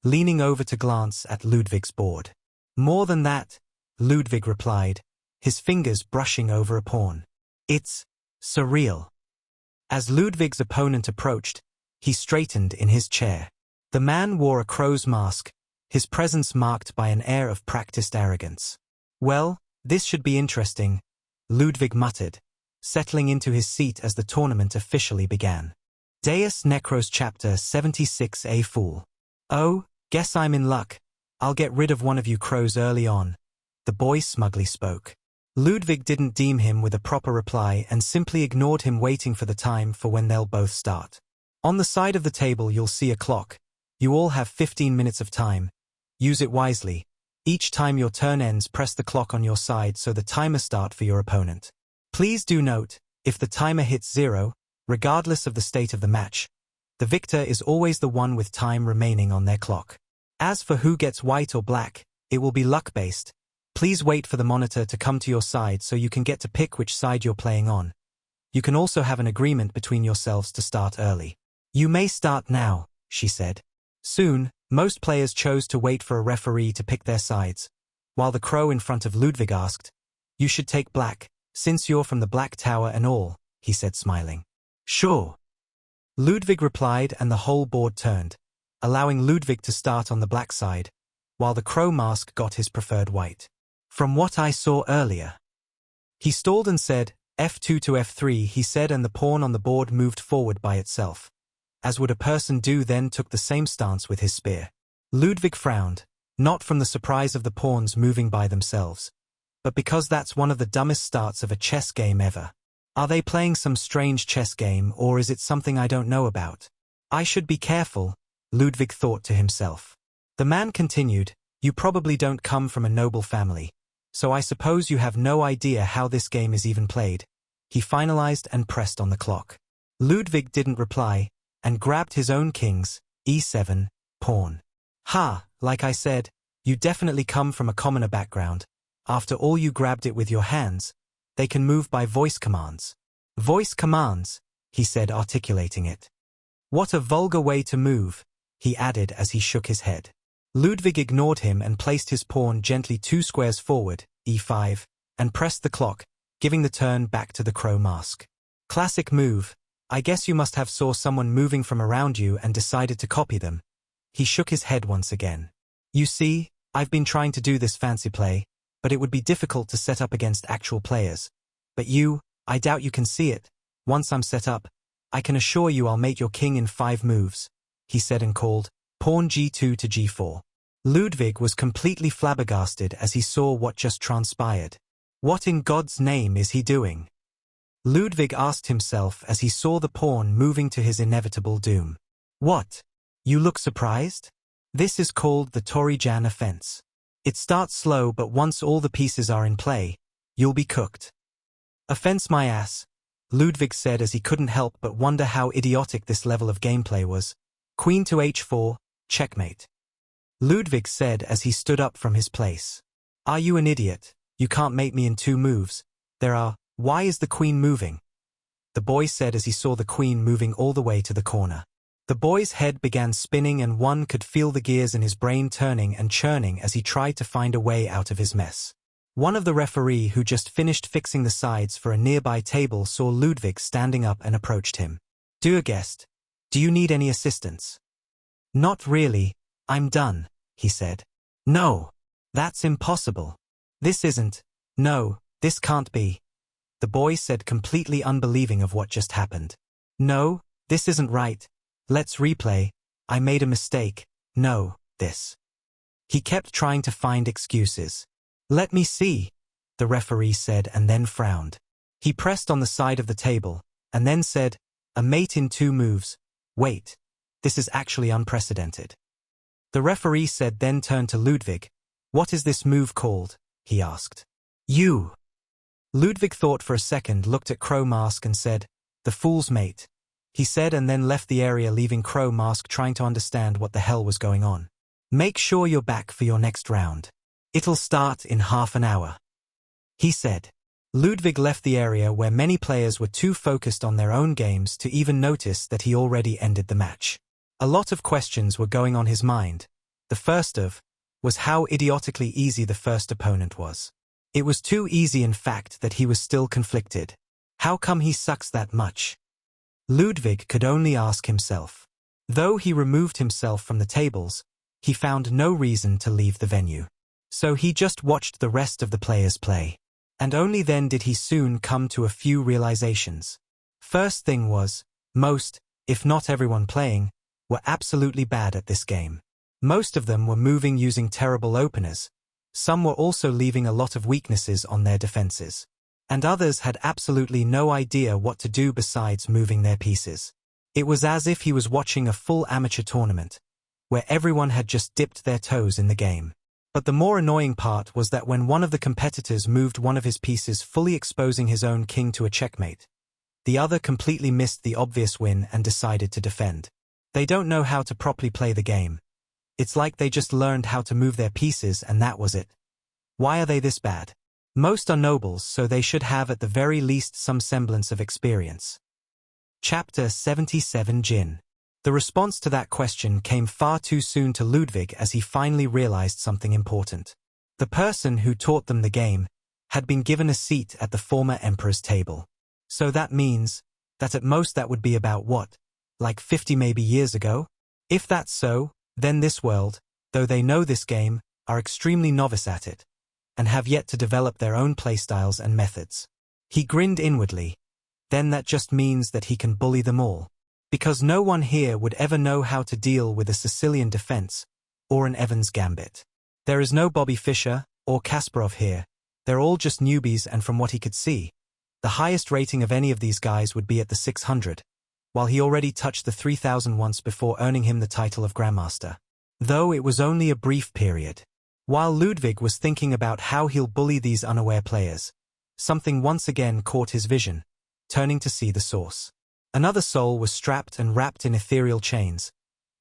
leaning over to glance at Ludwig's board. "More than that," Ludwig replied, his fingers brushing over a pawn. "It's surreal." As Ludwig's opponent approached, he straightened in his chair. The man wore a crow's mask, his presence marked by an air of practiced arrogance. "Well, this should be interesting," Ludwig muttered, settling into his seat as the tournament officially began. Deus Necros Chapter 76. Fool. "Oh, guess I'm in luck. I'll get rid of one of you crows early on," the boy smugly spoke. Ludwig didn't deem him with a proper reply and simply ignored him, waiting for the time for when they'll both start. "On the side of the table you'll see a clock. You all have 15 minutes of time. Use it wisely. Each time your turn ends, press the clock on your side so the timer starts for your opponent. Please do note, if the timer hits 0, regardless of the state of the match, the victor is always the one with time remaining on their clock. As for who gets white or black, it will be luck-based. Please wait for the monitor to come to your side so you can get to pick which side you're playing on. You can also have an agreement between yourselves to start early." "You may start now," she said. Soon, most players chose to wait for a referee to pick their sides, while the crow in front of Ludwig asked, "You should take black, since you're from the Black Tower and all," he said, smiling. "Sure," Ludwig replied, and the whole board turned, allowing Ludwig to start on the black side, while the crow mask got his preferred white. "From what I saw earlier." He stalled and said, "F2 to F3, he said, and the pawn on the board moved forward by itself. As would a person do, then took the same stance with his spear. Ludwig frowned, not from the surprise of the pawns moving by themselves, but because that's one of the dumbest starts of a chess game ever. Are they playing some strange chess game, or is it something I don't know about? I should be careful, Ludwig thought to himself. The man continued, "You probably don't come from a noble family, so I suppose you have no idea how this game is even played." He finalized and pressed on the clock. Ludwig didn't reply, and grabbed his own king's e7 pawn. "Ha, like I said, you definitely come from a commoner background. After all, you grabbed it with your hands. They can move by voice commands." "Voice commands," he said, articulating it. "What a vulgar way to move," he added as he shook his head. Ludwig ignored him and placed his pawn gently 2 squares forward, e5, and pressed the clock, giving the turn back to the crow mask. Classic move. I guess you must have saw someone moving from around you and decided to copy them. He shook his head once again. You see, I've been trying to do this fancy play, but it would be difficult to set up against actual players. But you, I doubt you can see it. Once I'm set up, I can assure you I'll mate your king in 5 moves, he said and called, pawn g2 to g4. Ludwig was completely flabbergasted as he saw what just transpired. What in God's name is he doing? Ludwig asked himself as he saw the pawn moving to his inevitable doom. What? You look surprised? This is called the Torijan offense. It starts slow, but once all the pieces are in play, you'll be cooked. Offense my ass, Ludwig said as he couldn't help but wonder how idiotic this level of gameplay was. Queen to h4, checkmate. Ludwig said as he stood up from his place. Are you an idiot? You can't mate me in 2 moves. Why is the queen moving? The boy said as he saw the queen moving all the way to the corner. The boy's head began spinning and one could feel the gears in his brain turning and churning as he tried to find a way out of his mess. One of the referee who just finished fixing the sides for a nearby table saw Ludwig standing up and approached him. Dear guest, do you need any assistance? Not really, I'm done, he said. No, that's impossible. This can't be. The boy said, completely unbelieving of what just happened. No, this isn't right. Let's replay. I made a mistake. No, this. He kept trying to find excuses. Let me see, the referee said and then frowned. He pressed on the side of the table, and then said, a mate in 2 moves. Wait, this is actually unprecedented. The referee said, then turned to Ludwig. What is this move called? He asked. You. Ludwig thought for a second, looked at Crow Mask and said, the fool's mate. He said and then left the area, leaving Crow Mask trying to understand what the hell was going on. Make sure you're back for your next round. It'll start in half an hour, he said. Ludwig left the area where many players were too focused on their own games to even notice that he already ended the match. A lot of questions were going on his mind. The first was how idiotically easy the first opponent was. It was too easy, in fact, that he was still conflicted. How come he sucks that much? Ludwig could only ask himself. Though he removed himself from the tables, he found no reason to leave the venue. So he just watched the rest of the players play. And only then did he soon come to a few realizations. First thing was, most, if not everyone playing, were absolutely bad at this game. Most of them were moving using terrible openers. Some were also leaving a lot of weaknesses on their defenses. And others had absolutely no idea what to do besides moving their pieces. It was as if he was watching a full amateur tournament, where everyone had just dipped their toes in the game. But the more annoying part was that when one of the competitors moved one of his pieces, fully exposing his own king to a checkmate, the other completely missed the obvious win and decided to defend. They don't know how to properly play the game. It's like they just learned how to move their pieces and that was it. Why are they this bad? Most are nobles, so they should have at the very least some semblance of experience. Chapter 77 Jin. The response to that question came far too soon to Ludwig as he finally realized something important. The person who taught them the game had been given a seat at the former emperor's table. So that means that at most that would be about what? Like 50 maybe years ago? If that's so, then this world, though they know this game, are extremely novice at it, and have yet to develop their own playstyles and methods. He grinned inwardly. Then that just means that he can bully them all. Because no one here would ever know how to deal with a Sicilian defense, or an Evans gambit. There is no Bobby Fischer, or Kasparov here. They're all just newbies, and from what he could see, the highest rating of any of these guys would be at the 600, while he already touched the 3000 once before earning him the title of Grandmaster. Though it was only a brief period. While Ludwig was thinking about how he'll bully these unaware players, something once again caught his vision, turning to see the source. Another soul was strapped and wrapped in ethereal chains,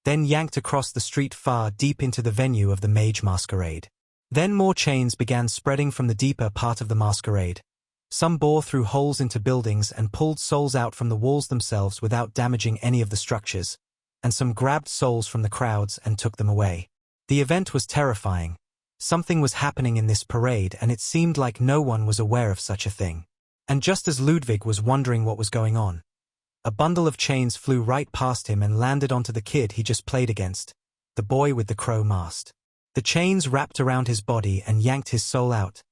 then yanked across the street far deep into the venue of the mage masquerade. Then more chains began spreading from the deeper part of the masquerade. Some bore through holes into buildings and pulled souls out from the walls themselves without damaging any of the structures, and some grabbed souls from the crowds and took them away. The event was terrifying, Something was happening in this parade and it seemed like no one was aware of such a thing. And just as Ludwig was wondering what was going on, a bundle of chains flew right past him and landed onto the kid he just played against, the boy with the crow mask. The chains wrapped around his body and yanked his soul out,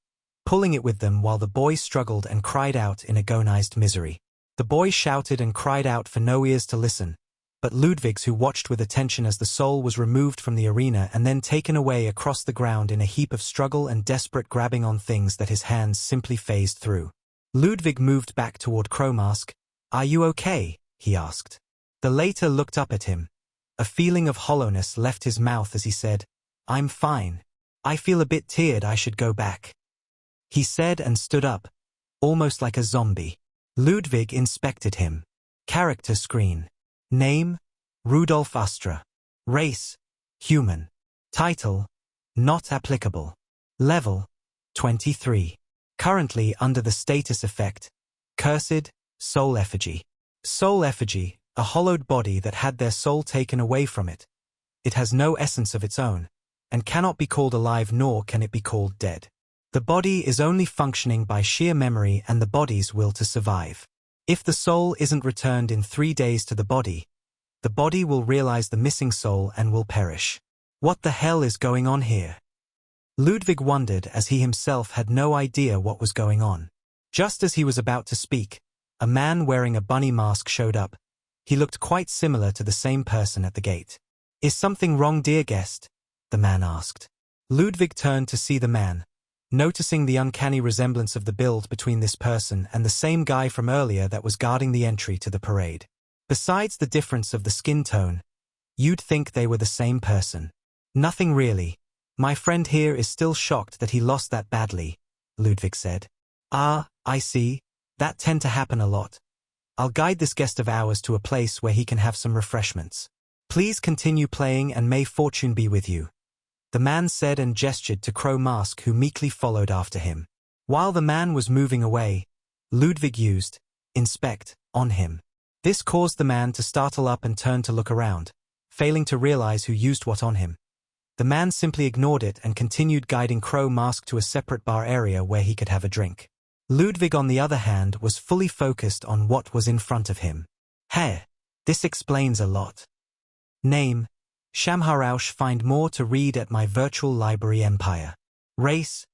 pulling it with them while the boy struggled and cried out in agonized misery. The boy shouted and cried out for no ears to listen, but Ludwig's who watched with attention as the soul was removed from the arena and then taken away across the ground in a heap of struggle and desperate grabbing on things that his hands simply phased through. Ludwig moved back toward Crowmask. "Are you okay?" he asked. The later looked up at him. A feeling of hollowness left his mouth as he said, "I'm fine. I feel a bit tired, I should go back," he said and stood up, almost like a zombie. Ludwig inspected him. Character screen. Name, Rudolf Astra. Race, human. Title, not applicable. Level, 23. Currently under the status effect, cursed, soul effigy. Soul effigy, a hollowed body that had their soul taken away from it. It has no essence of its own, and cannot be called alive nor can it be called dead. The body is only functioning by sheer memory and the body's will to survive. If the soul isn't returned in 3 days to the body will realize the missing soul and will perish. What the hell is going on here? Ludwig wondered as he himself had no idea what was going on. Just as he was about to speak, a man wearing a bunny mask showed up. He looked quite similar to the same person at the gate. "Is something wrong, dear guest?" the man asked. Ludwig turned to see the man, noticing the uncanny resemblance of the build between this person and the same guy from earlier that was guarding the entry to the parade. Besides the difference of the skin tone, you'd think they were the same person. "Nothing really. My friend here is still shocked that he lost that badly," Ludwig said. "Ah, I see. That tend to happen a lot. I'll guide this guest of ours to a place where he can have some refreshments. Please continue playing and may fortune be with you," the man said and gestured to Crow Mask, who meekly followed after him. While the man was moving away, Ludwig used inspect on him. This caused the man to startle up and turn to look around, failing to realize who used what on him. The man simply ignored it and continued guiding Crow Mask to a separate bar area where he could have a drink. Ludwig, on the other hand, was fully focused on what was in front of him. "Hey, this explains a lot. Name, Shamharaush. Find more to read at my virtual library empire. Race,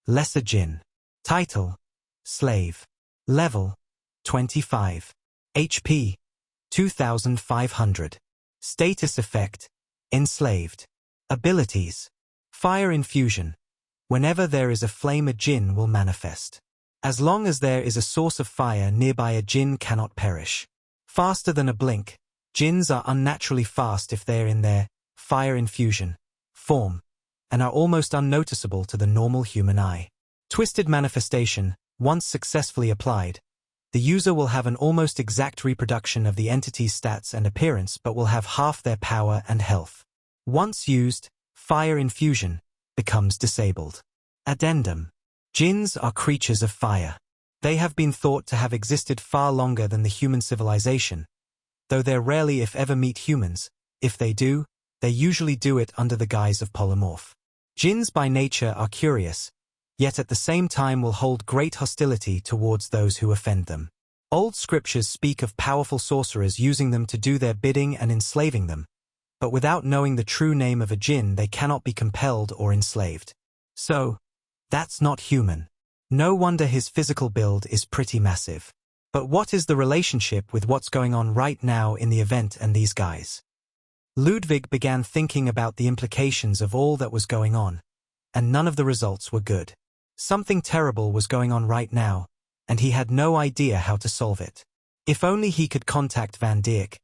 lesser jinn. Title, slave. Level, 25. HP, 2500. Status effect, enslaved. Abilities, fire infusion. Whenever there is a flame, a jinn will manifest. As long as there is a source of fire nearby, a jinn cannot perish. Faster than a blink. Jinns are unnaturally fast if they're in their fire infusion form, and are almost unnoticeable to the normal human eye. Twisted manifestation, once successfully applied, the user will have an almost exact reproduction of the entity's stats and appearance but will have half their power and health. Once used, fire infusion becomes disabled. Addendum. Jinns are creatures of fire. They have been thought to have existed far longer than the human civilization, though they rarely if ever meet humans. If they do, they usually do it under the guise of polymorph. Jinns by nature are curious, yet at the same time will hold great hostility towards those who offend them. Old scriptures speak of powerful sorcerers using them to do their bidding and enslaving them, but without knowing the true name of a jinn they cannot be compelled or enslaved. So, that's not human. No wonder his physical build is pretty massive. But what is the relationship with what's going on right now in the event and these guys? Ludwig began thinking about the implications of all that was going on, and none of the results were good. Something terrible was going on right now, and he had no idea how to solve it. If only he could contact Van Dijk,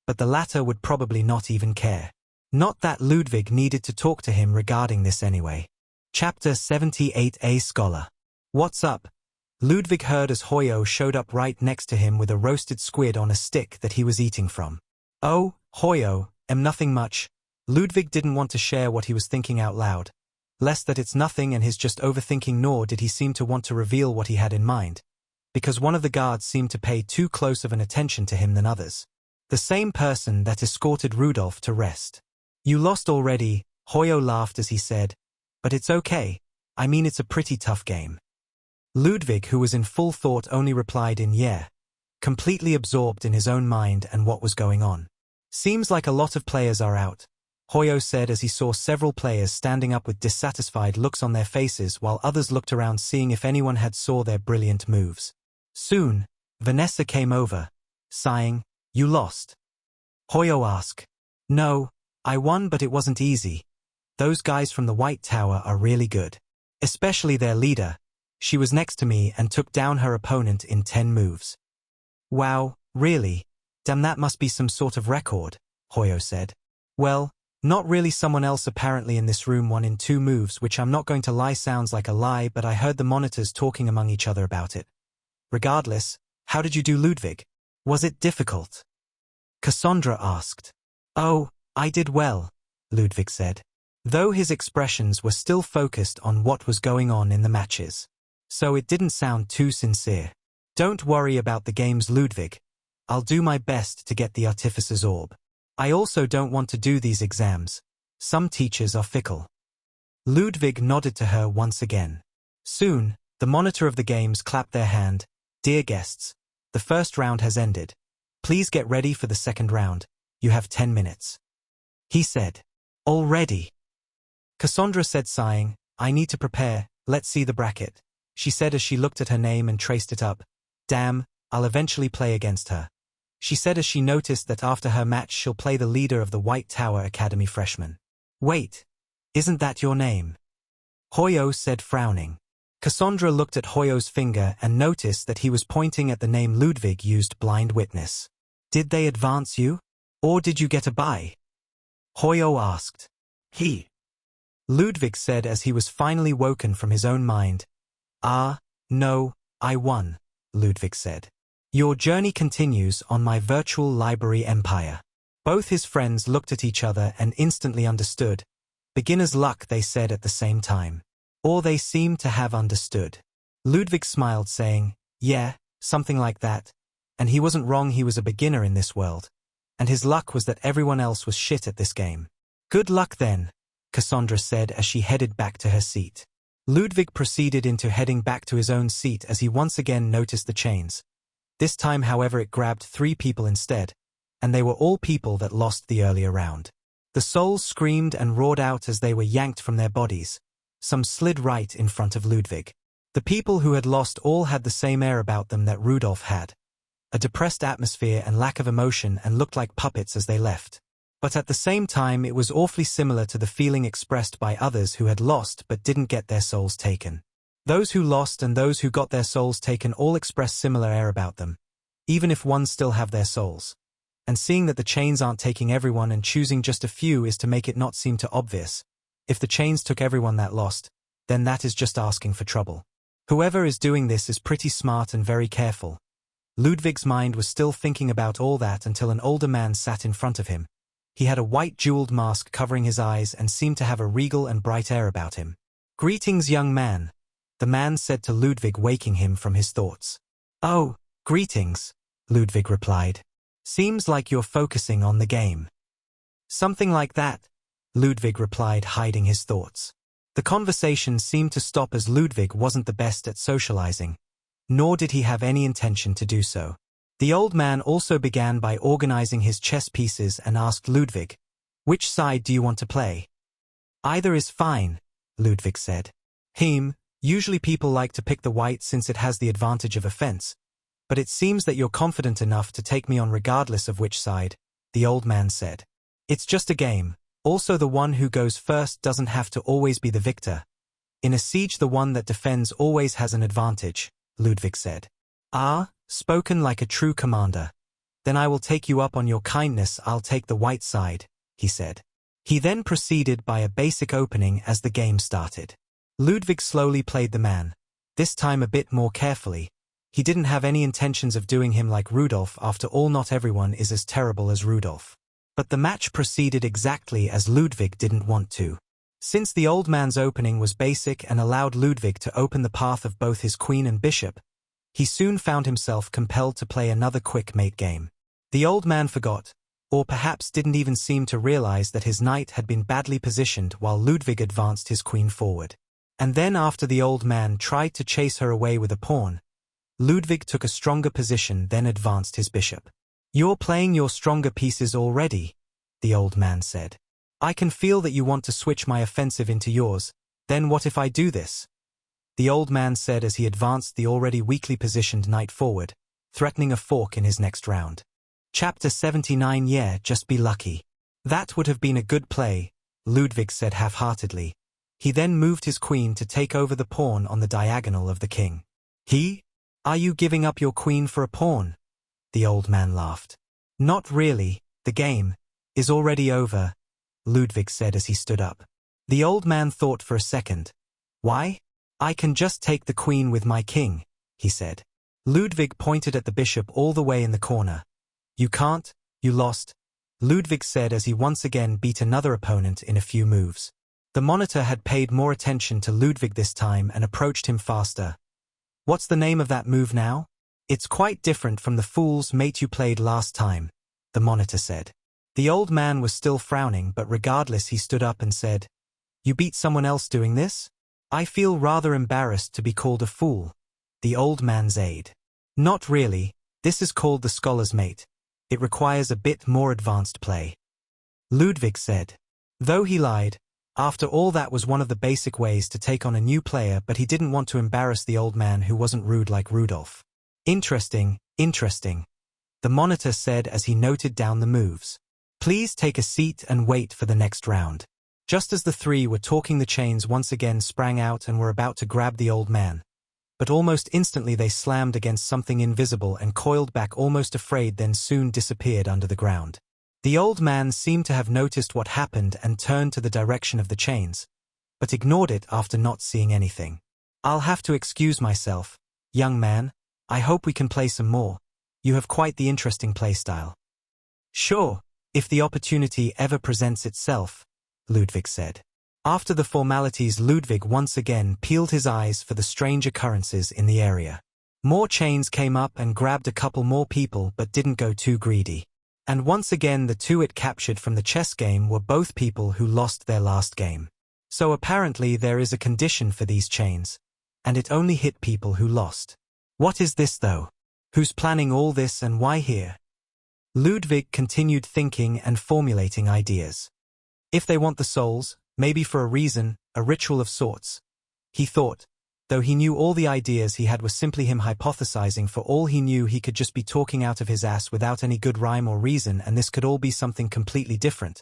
but the latter would probably not even care. Not that Ludwig needed to talk to him regarding this anyway. Chapter 78. Scholar. "What's up?" Ludwig heard as Hoyo showed up right next to him with a roasted squid on a stick that he was eating from. "Oh, Hoyo, nothing much." Ludwig didn't want to share what he was thinking out loud, lest that it's nothing and his just overthinking, nor did he seem to want to reveal what he had in mind, because one of the guards seemed to pay too close of an attention to him than others. The same person that escorted Rudolf to rest. "You lost already," Hoyo laughed as he said, But it's okay. I mean, it's a pretty tough game. Ludwig, who was in full thought, only replied in yeah, completely absorbed in his own mind and what was going on. Seems like a lot of players are out, Hoyo said as he saw several players standing up with dissatisfied looks on their faces while others looked around seeing if anyone had saw their brilliant moves. Soon, Vanessa came over, sighing, "You lost?" Hoyo asked. "No, I won, but it wasn't easy. Those guys from the White Tower are really good. Especially their leader. She was next to me and took down her opponent in 10 moves. Wow, really? Damn, that must be some sort of record," Hoyo said. "Well, not really. Someone else apparently in this room won in 2 moves, which I'm not going to lie sounds like a lie, but I heard the monitors talking among each other about it. Regardless, how did you do, Ludwig? Was it difficult?" Cassandra asked. "Oh, I did well," Ludwig said, though his expressions were still focused on what was going on in the matches. So it didn't sound too sincere. "Don't worry about the games, Ludwig. I'll do my best to get the Artificer's Orb. I also don't want to do these exams. Some teachers are fickle." Ludwig nodded to her once again. Soon, the monitor of the games clapped their hand. "Dear guests, the first round has ended. Please get ready for the second round. You have 10 minutes. He said. "Already?" Cassandra said, sighing. "I need to prepare. Let's see the bracket," she said as she looked at her name and traced it up. "Damn, I'll eventually play against her," she said as she noticed that after her match she'll play the leader of the White Tower Academy freshman. "Wait, isn't that your name?" Hoyo said, frowning. Cassandra looked at Hoyo's finger and noticed that he was pointing at the name Ludwig used, Blind Witness. "Did they advance you? Or did you get a bye?" Hoyo asked. "He," Ludwig said as he was finally woken from his own mind. "Ah, no, I won," Ludwig said. "Your journey continues on my virtual library empire." Both his friends looked at each other and instantly understood. "Beginner's luck," they said at the same time. Or they seemed to have understood. Ludwig smiled, saying, "Yeah, something like that. And he wasn't wrong. He was a beginner in this world. And his luck was that everyone else was shit at this game." "Good luck then," Cassandra said as she headed back to her seat. Ludwig proceeded into heading back to his own seat as he once again noticed the chains. This time, however, it grabbed 3 people instead, and they were all people that lost the earlier round. The souls screamed and roared out as they were yanked from their bodies. Some slid right in front of Ludwig. The people who had lost all had the same air about them that Rudolph had. A depressed atmosphere and lack of emotion, and looked like puppets as they left. But at the same time it was awfully similar to the feeling expressed by others who had lost but didn't get their souls taken. Those who lost and those who got their souls taken all express similar air about them, even if one still have their souls. And seeing that the chains aren't taking everyone and choosing just a few is to make it not seem too obvious. If the chains took everyone that lost, then that is just asking for trouble. Whoever is doing this is pretty smart and very careful. Ludwig's mind was still thinking about all that until an older man sat in front of him. He had a white jeweled mask covering his eyes and seemed to have a regal and bright air about him. "Greetings, young man," the man said to Ludwig, waking him from his thoughts. "Oh, greetings," Ludwig replied. "Seems like you're focusing on the game." "Something like that," Ludwig replied, hiding his thoughts. The conversation seemed to stop as Ludwig wasn't the best at socializing, nor did he have any intention to do so. The old man also began by organizing his chess pieces and asked Ludwig, "Which side do you want to play?" "Either is fine," Ludwig said. Usually people like to pick the white since it has the advantage of offense, but it seems that you're confident enough to take me on regardless of which side," the old man said. "It's just a game. Also, the one who goes first doesn't have to always be the victor. In a siege, the one that defends always has an advantage," Ludwig said. "Ah, spoken like a true commander. Then I will take you up on your kindness. I'll take the white side," he said. He then proceeded by a basic opening as the game started. Ludwig slowly played the man, this time a bit more carefully. He didn't have any intentions of doing him like Rudolph. After all, not everyone is as terrible as Rudolph. But the match proceeded exactly as Ludwig didn't want to. Since the old man's opening was basic and allowed Ludwig to open the path of both his queen and bishop, he soon found himself compelled to play another quick mate game. The old man forgot, or perhaps didn't even seem to realize that his knight had been badly positioned while Ludwig advanced his queen forward. And then after the old man tried to chase her away with a pawn, Ludwig took a stronger position, then advanced his bishop. "You're playing your stronger pieces already," the old man said. "I can feel that you want to switch my offensive into yours. Then what if I do this?" The old man said as he advanced the already weakly positioned knight forward, threatening a fork in his next round. Chapter 79. Yeah, just be lucky. "That would have been a good play," Ludwig said half-heartedly. He then moved his queen to take over the pawn on the diagonal of the king. Are you giving up your queen for a pawn?" The old man laughed. "Not really, the game is already over," Ludwig said as he stood up. The old man thought for a second. "Why? I can just take the queen with my king," he said. Ludwig pointed at the bishop all the way in the corner. "You can't, you lost," Ludwig said as he once again beat another opponent in a few moves. The monitor had paid more attention to Ludwig this time and approached him faster. "What's the name of that move now?" "It's quite different from the fool's mate you played last time," the monitor said. The old man was still frowning, but regardless he stood up and said, "You beat someone else doing this? I feel rather embarrassed to be called a fool." The old man said, "Not really, this is called the scholar's mate. It requires a bit more advanced play," Ludwig said. Though he lied, after all that was one of the basic ways to take on a new player, but he didn't want to embarrass the old man who wasn't rude like Rudolph. Interesting, the monitor said as he noted down the moves. "Please take a seat and wait for the next round." Just as the three were talking, the chains once again sprang out and were about to grab the old man. But almost instantly they slammed against something invisible and coiled back almost afraid, then soon disappeared under the ground. The old man seemed to have noticed what happened and turned to the direction of the chains, but ignored it after not seeing anything. "I'll have to excuse myself, young man. I hope we can play some more. You have quite the interesting playstyle." "Sure, if the opportunity ever presents itself," Ludwig said. After the formalities, Ludwig once again peeled his eyes for the strange occurrences in the area. More chains came up and grabbed a couple more people, but didn't go too greedy. And once again the two it captured from the chess game were both people who lost their last game. So apparently there is a condition for these chains, and it only hit people who lost. What is this though? Who's planning all this and why here? Ludwig continued thinking and formulating ideas. If they want the souls, maybe for a reason, a ritual of sorts, he thought. Though he knew all the ideas he had were simply him hypothesizing. For all he knew, he could just be talking out of his ass without any good rhyme or reason, and this could all be something completely different.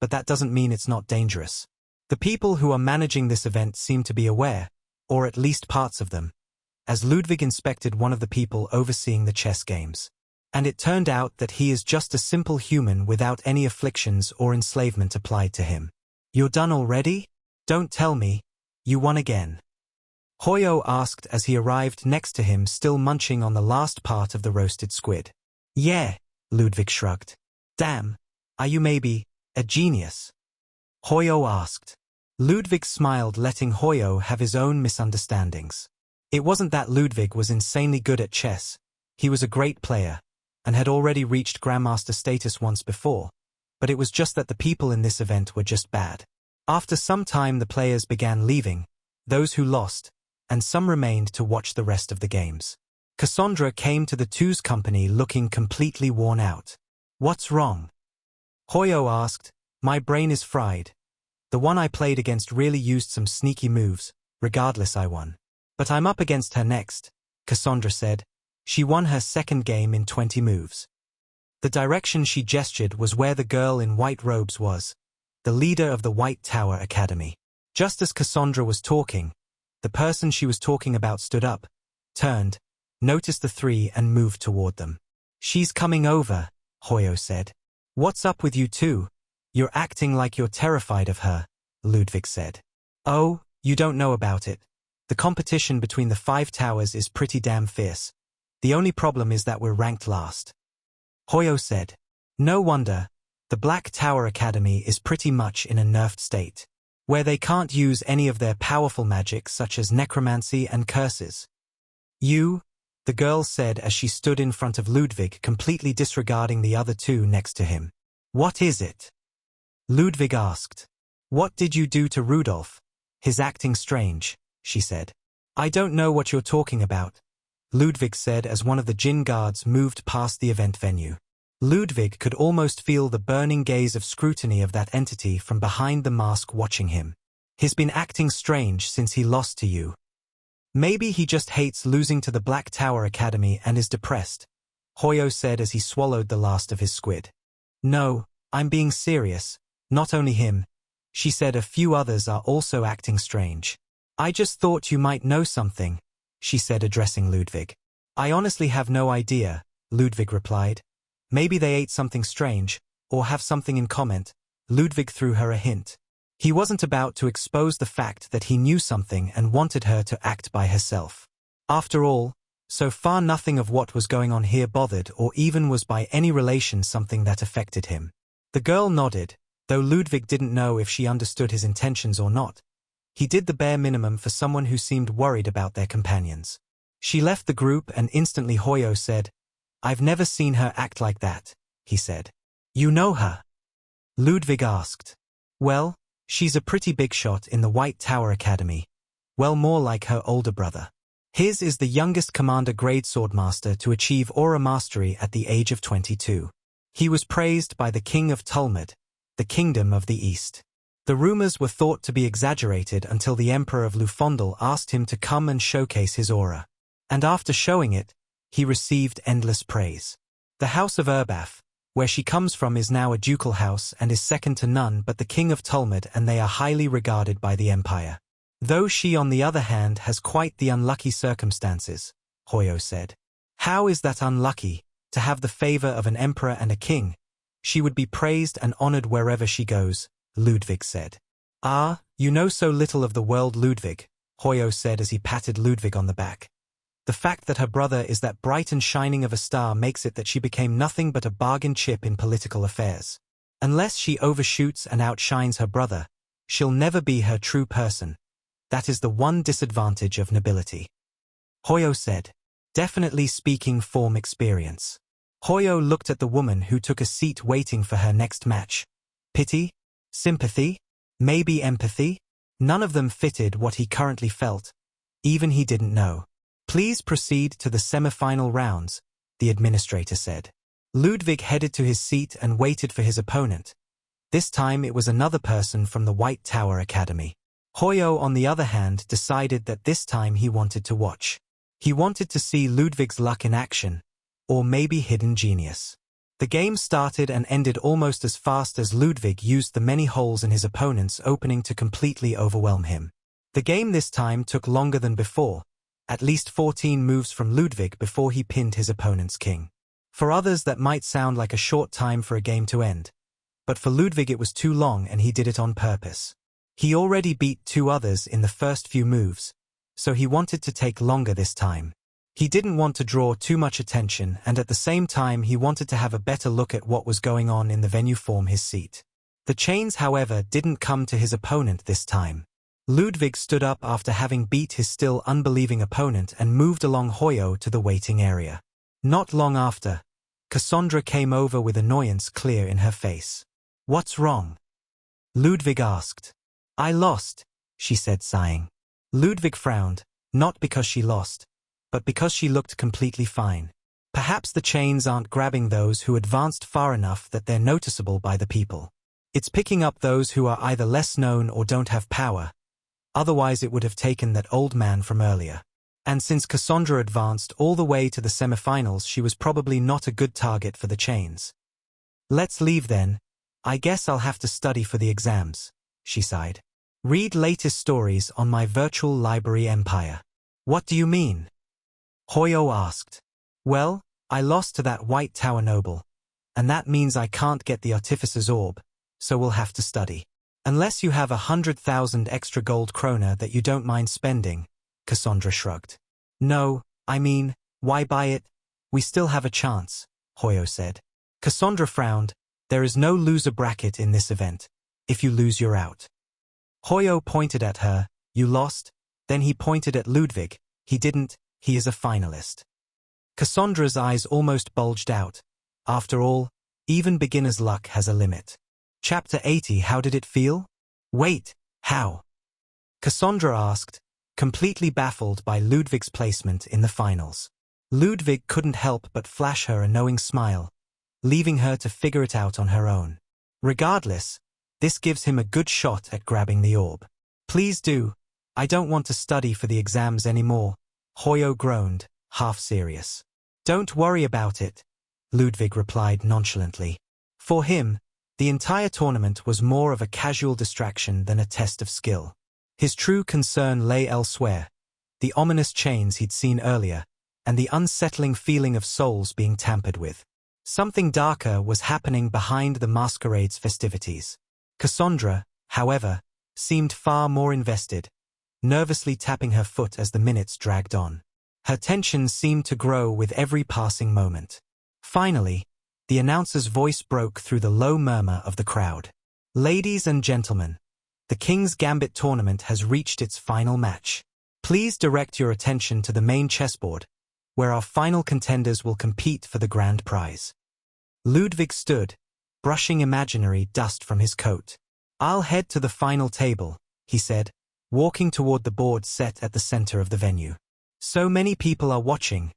But that doesn't mean it's not dangerous. The people who are managing this event seem to be aware, or at least parts of them, as Ludwig inspected one of the people overseeing the chess games. And it turned out that he is just a simple human without any afflictions or enslavement applied to him. "You're done already? Don't tell me. You won again?" Hoyo asked as he arrived next to him, still munching on the last part of the roasted squid. "Yeah," Ludwig shrugged. "Damn, are you maybe a genius?" Hoyo asked. Ludwig smiled, letting Hoyo have his own misunderstandings. It wasn't that Ludwig was insanely good at chess. He was a great player, and had already reached Grandmaster status once before, but it was just that the people in this event were just bad. After some time the players began leaving, those who lost, and some remained to watch the rest of the games. Cassandra came to the two's company looking completely worn out. "What's wrong?" Hoyo asked. "My brain is fried. The one I played against really used some sneaky moves. Regardless, I won. But I'm up against her next," Cassandra said. She won her second game in 20 moves. The direction she gestured was where the girl in white robes was, the leader of the White Tower Academy. Just as Cassandra was talking, the person she was talking about stood up, turned, noticed the three and moved toward them. "She's coming over," Hoyo said. "What's up with you two? You're acting like you're terrified of her," Ludwig said. "Oh, you don't know about it. The competition between the 5 towers is pretty damn fierce. The only problem is that we're ranked last," Hoyo said. "No wonder. The Black Tower Academy is pretty much in a nerfed state, where they can't use any of their powerful magic such as necromancy and curses." "You," the girl said as she stood in front of Ludwig, completely disregarding the other two next to him. What is it? Ludwig asked. What did you do to Rudolph? He's acting strange, she said. I don't know what you're talking about, Ludwig said as one of the Jinn guards moved past the event venue. Ludwig could almost feel the burning gaze of scrutiny of that entity from behind the mask watching him. He's been acting strange since he lost to you. Maybe he just hates losing to the Black Tower Academy and is depressed, Hoyo said as he swallowed the last of his squid. No, I'm being serious, not only him, she said. A few others are also acting strange. I just thought you might know something, she said addressing Ludwig. I honestly have no idea, Ludwig replied. Maybe they ate something strange, or have something in common. Ludwig threw her a hint. He wasn't about to expose the fact that he knew something and wanted her to act by herself. After all, so far nothing of what was going on here bothered or even was by any relation something that affected him. The girl nodded, though Ludwig didn't know if she understood his intentions or not. He did the bare minimum for someone who seemed worried about their companions. She left the group and instantly Hoyo said, I've never seen her act like that, he said. You know her? Ludwig asked. Well, she's a pretty big shot in the White Tower Academy. Well, more like her older brother. His is the youngest commander grade swordmaster to achieve aura mastery at the age of 22. He was praised by the King of Tulmud, the Kingdom of the East. The rumors were thought to be exaggerated until the Emperor of Lufondel asked him to come and showcase his aura. And after showing it, he received endless praise. The House of Urbaf, where she comes from, is now a ducal house and is second to none but the King of Tulmud, and they are highly regarded by the Empire. Though she on the other hand has quite the unlucky circumstances, Hoyo said. How is that unlucky, to have the favor of an emperor and a king? She would be praised and honored wherever she goes, Ludwig said. Ah, you know so little of the world, Ludwig, Hoyo said as he patted Ludwig on the back. The fact that her brother is that bright and shining of a star makes it that she became nothing but a bargain chip in political affairs. Unless she overshoots and outshines her brother, she'll never be her true person. That is the one disadvantage of nobility. Hoyo said. Definitely speaking from experience. Hoyo looked at the woman who took a seat waiting for her next match. Pity? Sympathy? Maybe empathy? None of them fitted what he currently felt. Even he didn't know. Please proceed to the semi-final rounds, the administrator said. Ludwig headed to his seat and waited for his opponent. This time it was another person from the White Tower Academy. Hoyo, on the other hand, decided that this time he wanted to watch. He wanted to see Ludwig's luck in action, or maybe hidden genius. The game started and ended almost as fast as Ludwig used the many holes in his opponent's opening to completely overwhelm him. The game this time took longer than before, at least 14 moves from Ludwig before he pinned his opponent's king. For others that might sound like a short time for a game to end, but for Ludwig it was too long and he did it on purpose. He already beat two others in the first few moves, so he wanted to take longer this time. He didn't want to draw too much attention, and at the same time he wanted to have a better look at what was going on in the venue from his seat. The chains, however, didn't come to his opponent this time. Ludwig stood up after having beat his still unbelieving opponent and moved along Hoyo to the waiting area. Not long after, Cassandra came over with annoyance clear in her face. What's wrong? Ludwig asked. I lost, she said, sighing. Ludwig frowned, not because she lost, but because she looked completely fine. Perhaps the chains aren't grabbing those who advanced far enough that they're noticeable by the people. It's picking up those who are either less known or don't have power. Otherwise it would have taken that old man from earlier. And since Cassandra advanced all the way to the semifinals, she was probably not a good target for the chains. Let's leave then. I guess I'll have to study for the exams, she sighed. Read latest stories on my virtual library empire. What do you mean? Hoyo asked. Well, I lost to that White Tower noble, and that means I can't get the Artificer's Orb, so we'll have to study. Unless you have 100,000 extra gold kroner that you don't mind spending, Cassandra shrugged. No, I mean, why buy it? We still have a chance, Hoyo said. Cassandra frowned. There is no loser bracket in this event. If you lose, you're out. Hoyo pointed at her. You lost? Then he pointed at Ludwig. He didn't. He is a finalist. Cassandra's eyes almost bulged out. After all, Even beginner's luck has a limit. Chapter 80. How did it feel? Wait, how? Cassandra asked, completely baffled by Ludwig's placement in the finals. Ludwig couldn't help but flash her a knowing smile, leaving her to figure it out on her own. Regardless, this gives him a good shot at grabbing the orb. Please do. I don't want to study for the exams anymore, Hoyo groaned, half serious. Don't worry about it, Ludwig replied nonchalantly. For him, the entire tournament was more of a casual distraction than a test of skill. His true concern lay elsewhere, the ominous chains he'd seen earlier, and the unsettling feeling of souls being tampered with. Something darker was happening behind the masquerade's festivities. Cassandra, however, seemed far more invested, nervously tapping her foot as the minutes dragged on. Her tension seemed to grow with every passing moment. Finally, the announcer's voice broke through the low murmur of the crowd. Ladies and gentlemen, the King's Gambit tournament has reached its final match. Please direct your attention to the main chessboard, where our final contenders will compete for the grand prize. Ludwig stood, brushing imaginary dust from his coat. I'll head to the final table, he said, walking toward the board set at the center of the venue. So many people are watching,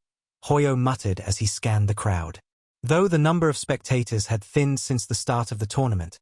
Hoyo muttered as he scanned the crowd. Though the number of spectators had thinned since the start of the tournament,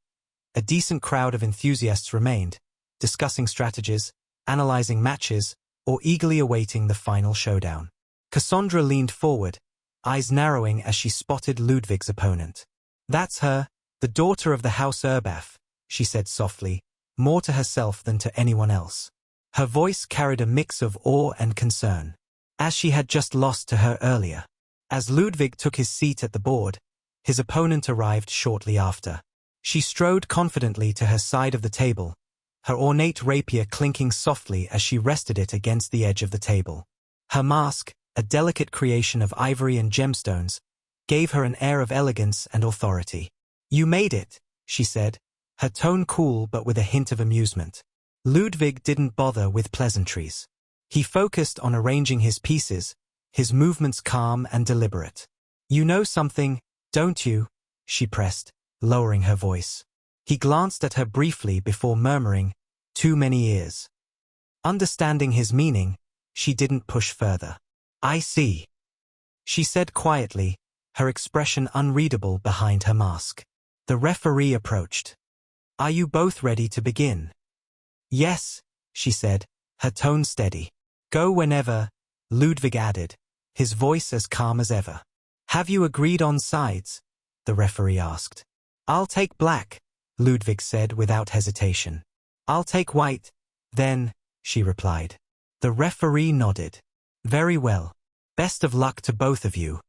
a decent crowd of enthusiasts remained, discussing strategies, analyzing matches, or eagerly awaiting the final showdown. Cassandra leaned forward, eyes narrowing as she spotted Ludwig's opponent. That's her, the daughter of the House Erbaf, she said softly, more to herself than to anyone else. Her voice carried a mix of awe and concern, as she had just lost to her earlier. As Ludwig took his seat at the board, his opponent arrived shortly after. She strode confidently to her side of the table, her ornate rapier clinking softly as she rested it against the edge of the table. Her mask, a delicate creation of ivory and gemstones, gave her an air of elegance and authority. You made it, she said, her tone cool but with a hint of amusement. Ludwig didn't bother with pleasantries. He focused on arranging his pieces, his movements calm and deliberate. You know something, don't you? She pressed, lowering her voice. He glanced at her briefly before murmuring, too many ears. Understanding his meaning, she didn't push further. I see, she said quietly, her expression unreadable behind her mask. The referee approached. Are you both ready to begin? Yes, she said, her tone steady. Go whenever, Ludwig added, his voice as calm as ever. Have you agreed on sides? The referee asked. I'll take black, Ludwig said without hesitation. I'll take white, then, she replied. The referee nodded. Very well. Best of luck to both of you.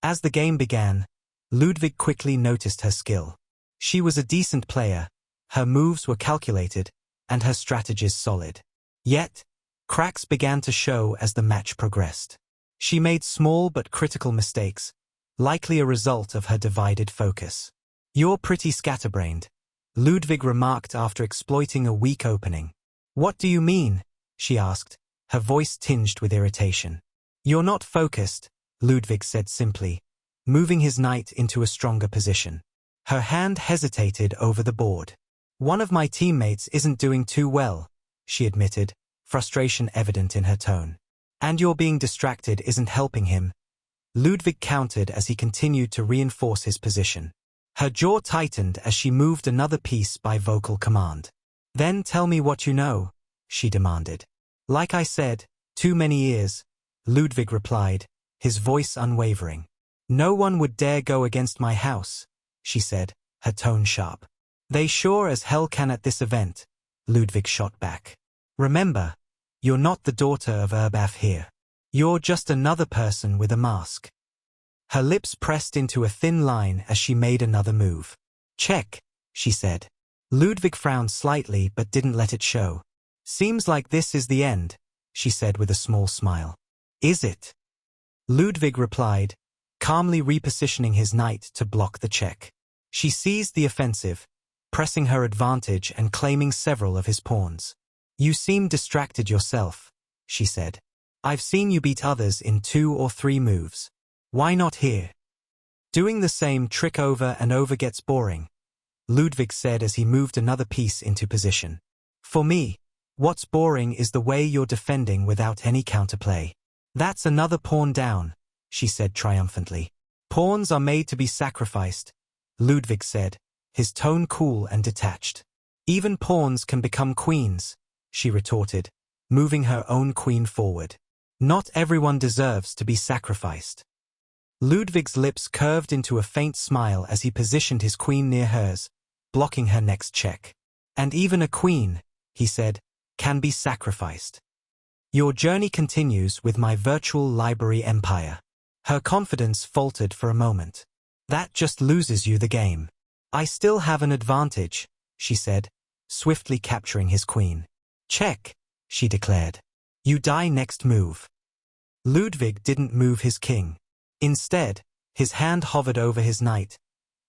As the game began, Ludwig quickly noticed her skill. She was a decent player, her moves were calculated, and her strategies solid. Yet, cracks began to show as the match progressed. She made small but critical mistakes, likely a result of her divided focus. You're pretty scatterbrained, Ludwig remarked after exploiting a weak opening. What do you mean? She asked, her voice tinged with irritation. You're not focused, Ludwig said simply, moving his knight into a stronger position. Her hand hesitated over the board. One of my teammates isn't doing too well, she admitted, frustration evident in her tone. And your being distracted isn't helping him, Ludwig countered as he continued to reinforce his position. Her jaw tightened as she moved another piece by vocal command. Then tell me what you know, she demanded. Like I said, too many ears, Ludwig replied, his voice unwavering. No one would dare go against my house, she said, her tone sharp. They sure as hell can at this event, Ludwig shot back. Remember, you're not the daughter of Erbaf here. You're just another person with a mask. Her lips pressed into a thin line as she made another move. Check, she said. Ludwig frowned slightly but didn't let it show. Seems like this is the end, she said with a small smile. Is it? Ludwig replied, calmly repositioning his knight to block the check. She seized the offensive, pressing her advantage and claiming several of his pawns. You seem distracted yourself, she said. I've seen you beat others in 2 or 3 moves. Why not here? Doing the same trick over and over gets boring, Ludwig said as he moved another piece into position. For me, what's boring is the way you're defending without any counterplay. That's another pawn down, she said triumphantly. Pawns are made to be sacrificed, Ludwig said, his tone cool and detached. Even pawns can become queens, she retorted, moving her own queen forward. Not everyone deserves to be sacrificed. Ludwig's lips curved into a faint smile as he positioned his queen near hers, blocking her next check. And even a queen, he said, can be sacrificed. Your journey continues with my virtual library empire. Her confidence faltered for a moment. That just loses you the game. I still have an advantage, she said, swiftly capturing his queen. Check, she declared. You die next move. Ludwig didn't move his king. Instead, his hand hovered over his knight,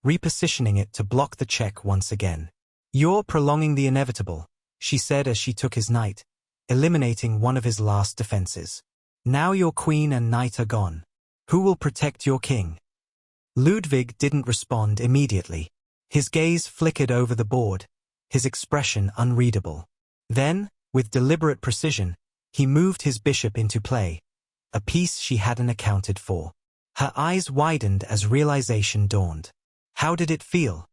repositioning it to block the check once again. You're prolonging the inevitable, she said as she took his knight, eliminating one of his last defenses. Now your queen and knight are gone. Who will protect your king? Ludwig didn't respond immediately. His gaze flickered over the board, his expression unreadable. Then, with deliberate precision, he moved his bishop into play, a piece she hadn't accounted for. Her eyes widened as realization dawned. How did it feel?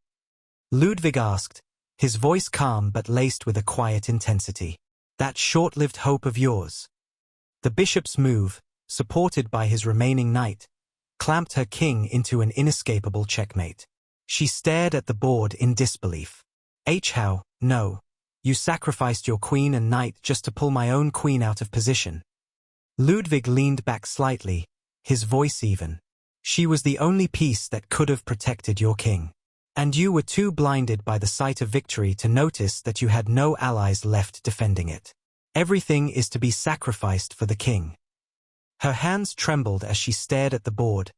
Ludwig asked, his voice calm but laced with a quiet intensity. That short-lived hope of yours. The bishop's move, supported by his remaining knight, clamped her king into an inescapable checkmate. She stared at the board in disbelief. How? No. You sacrificed your queen and knight just to pull my own queen out of position. Ludwig leaned back slightly, his voice even. She was the only piece that could have protected your king. And you were too blinded by the sight of victory to notice that you had no allies left defending it. Everything is to be sacrificed for the king. Her hands trembled as she stared at the board,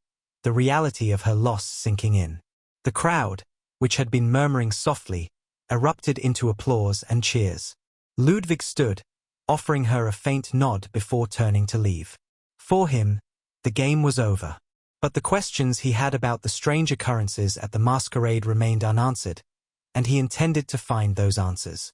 the reality of her loss sinking in. The crowd, which had been murmuring softly, erupted into applause and cheers. Ludwig stood, offering her a faint nod before turning to leave. For him, the game was over. But the questions he had about the strange occurrences at the masquerade remained unanswered, and he intended to find those answers.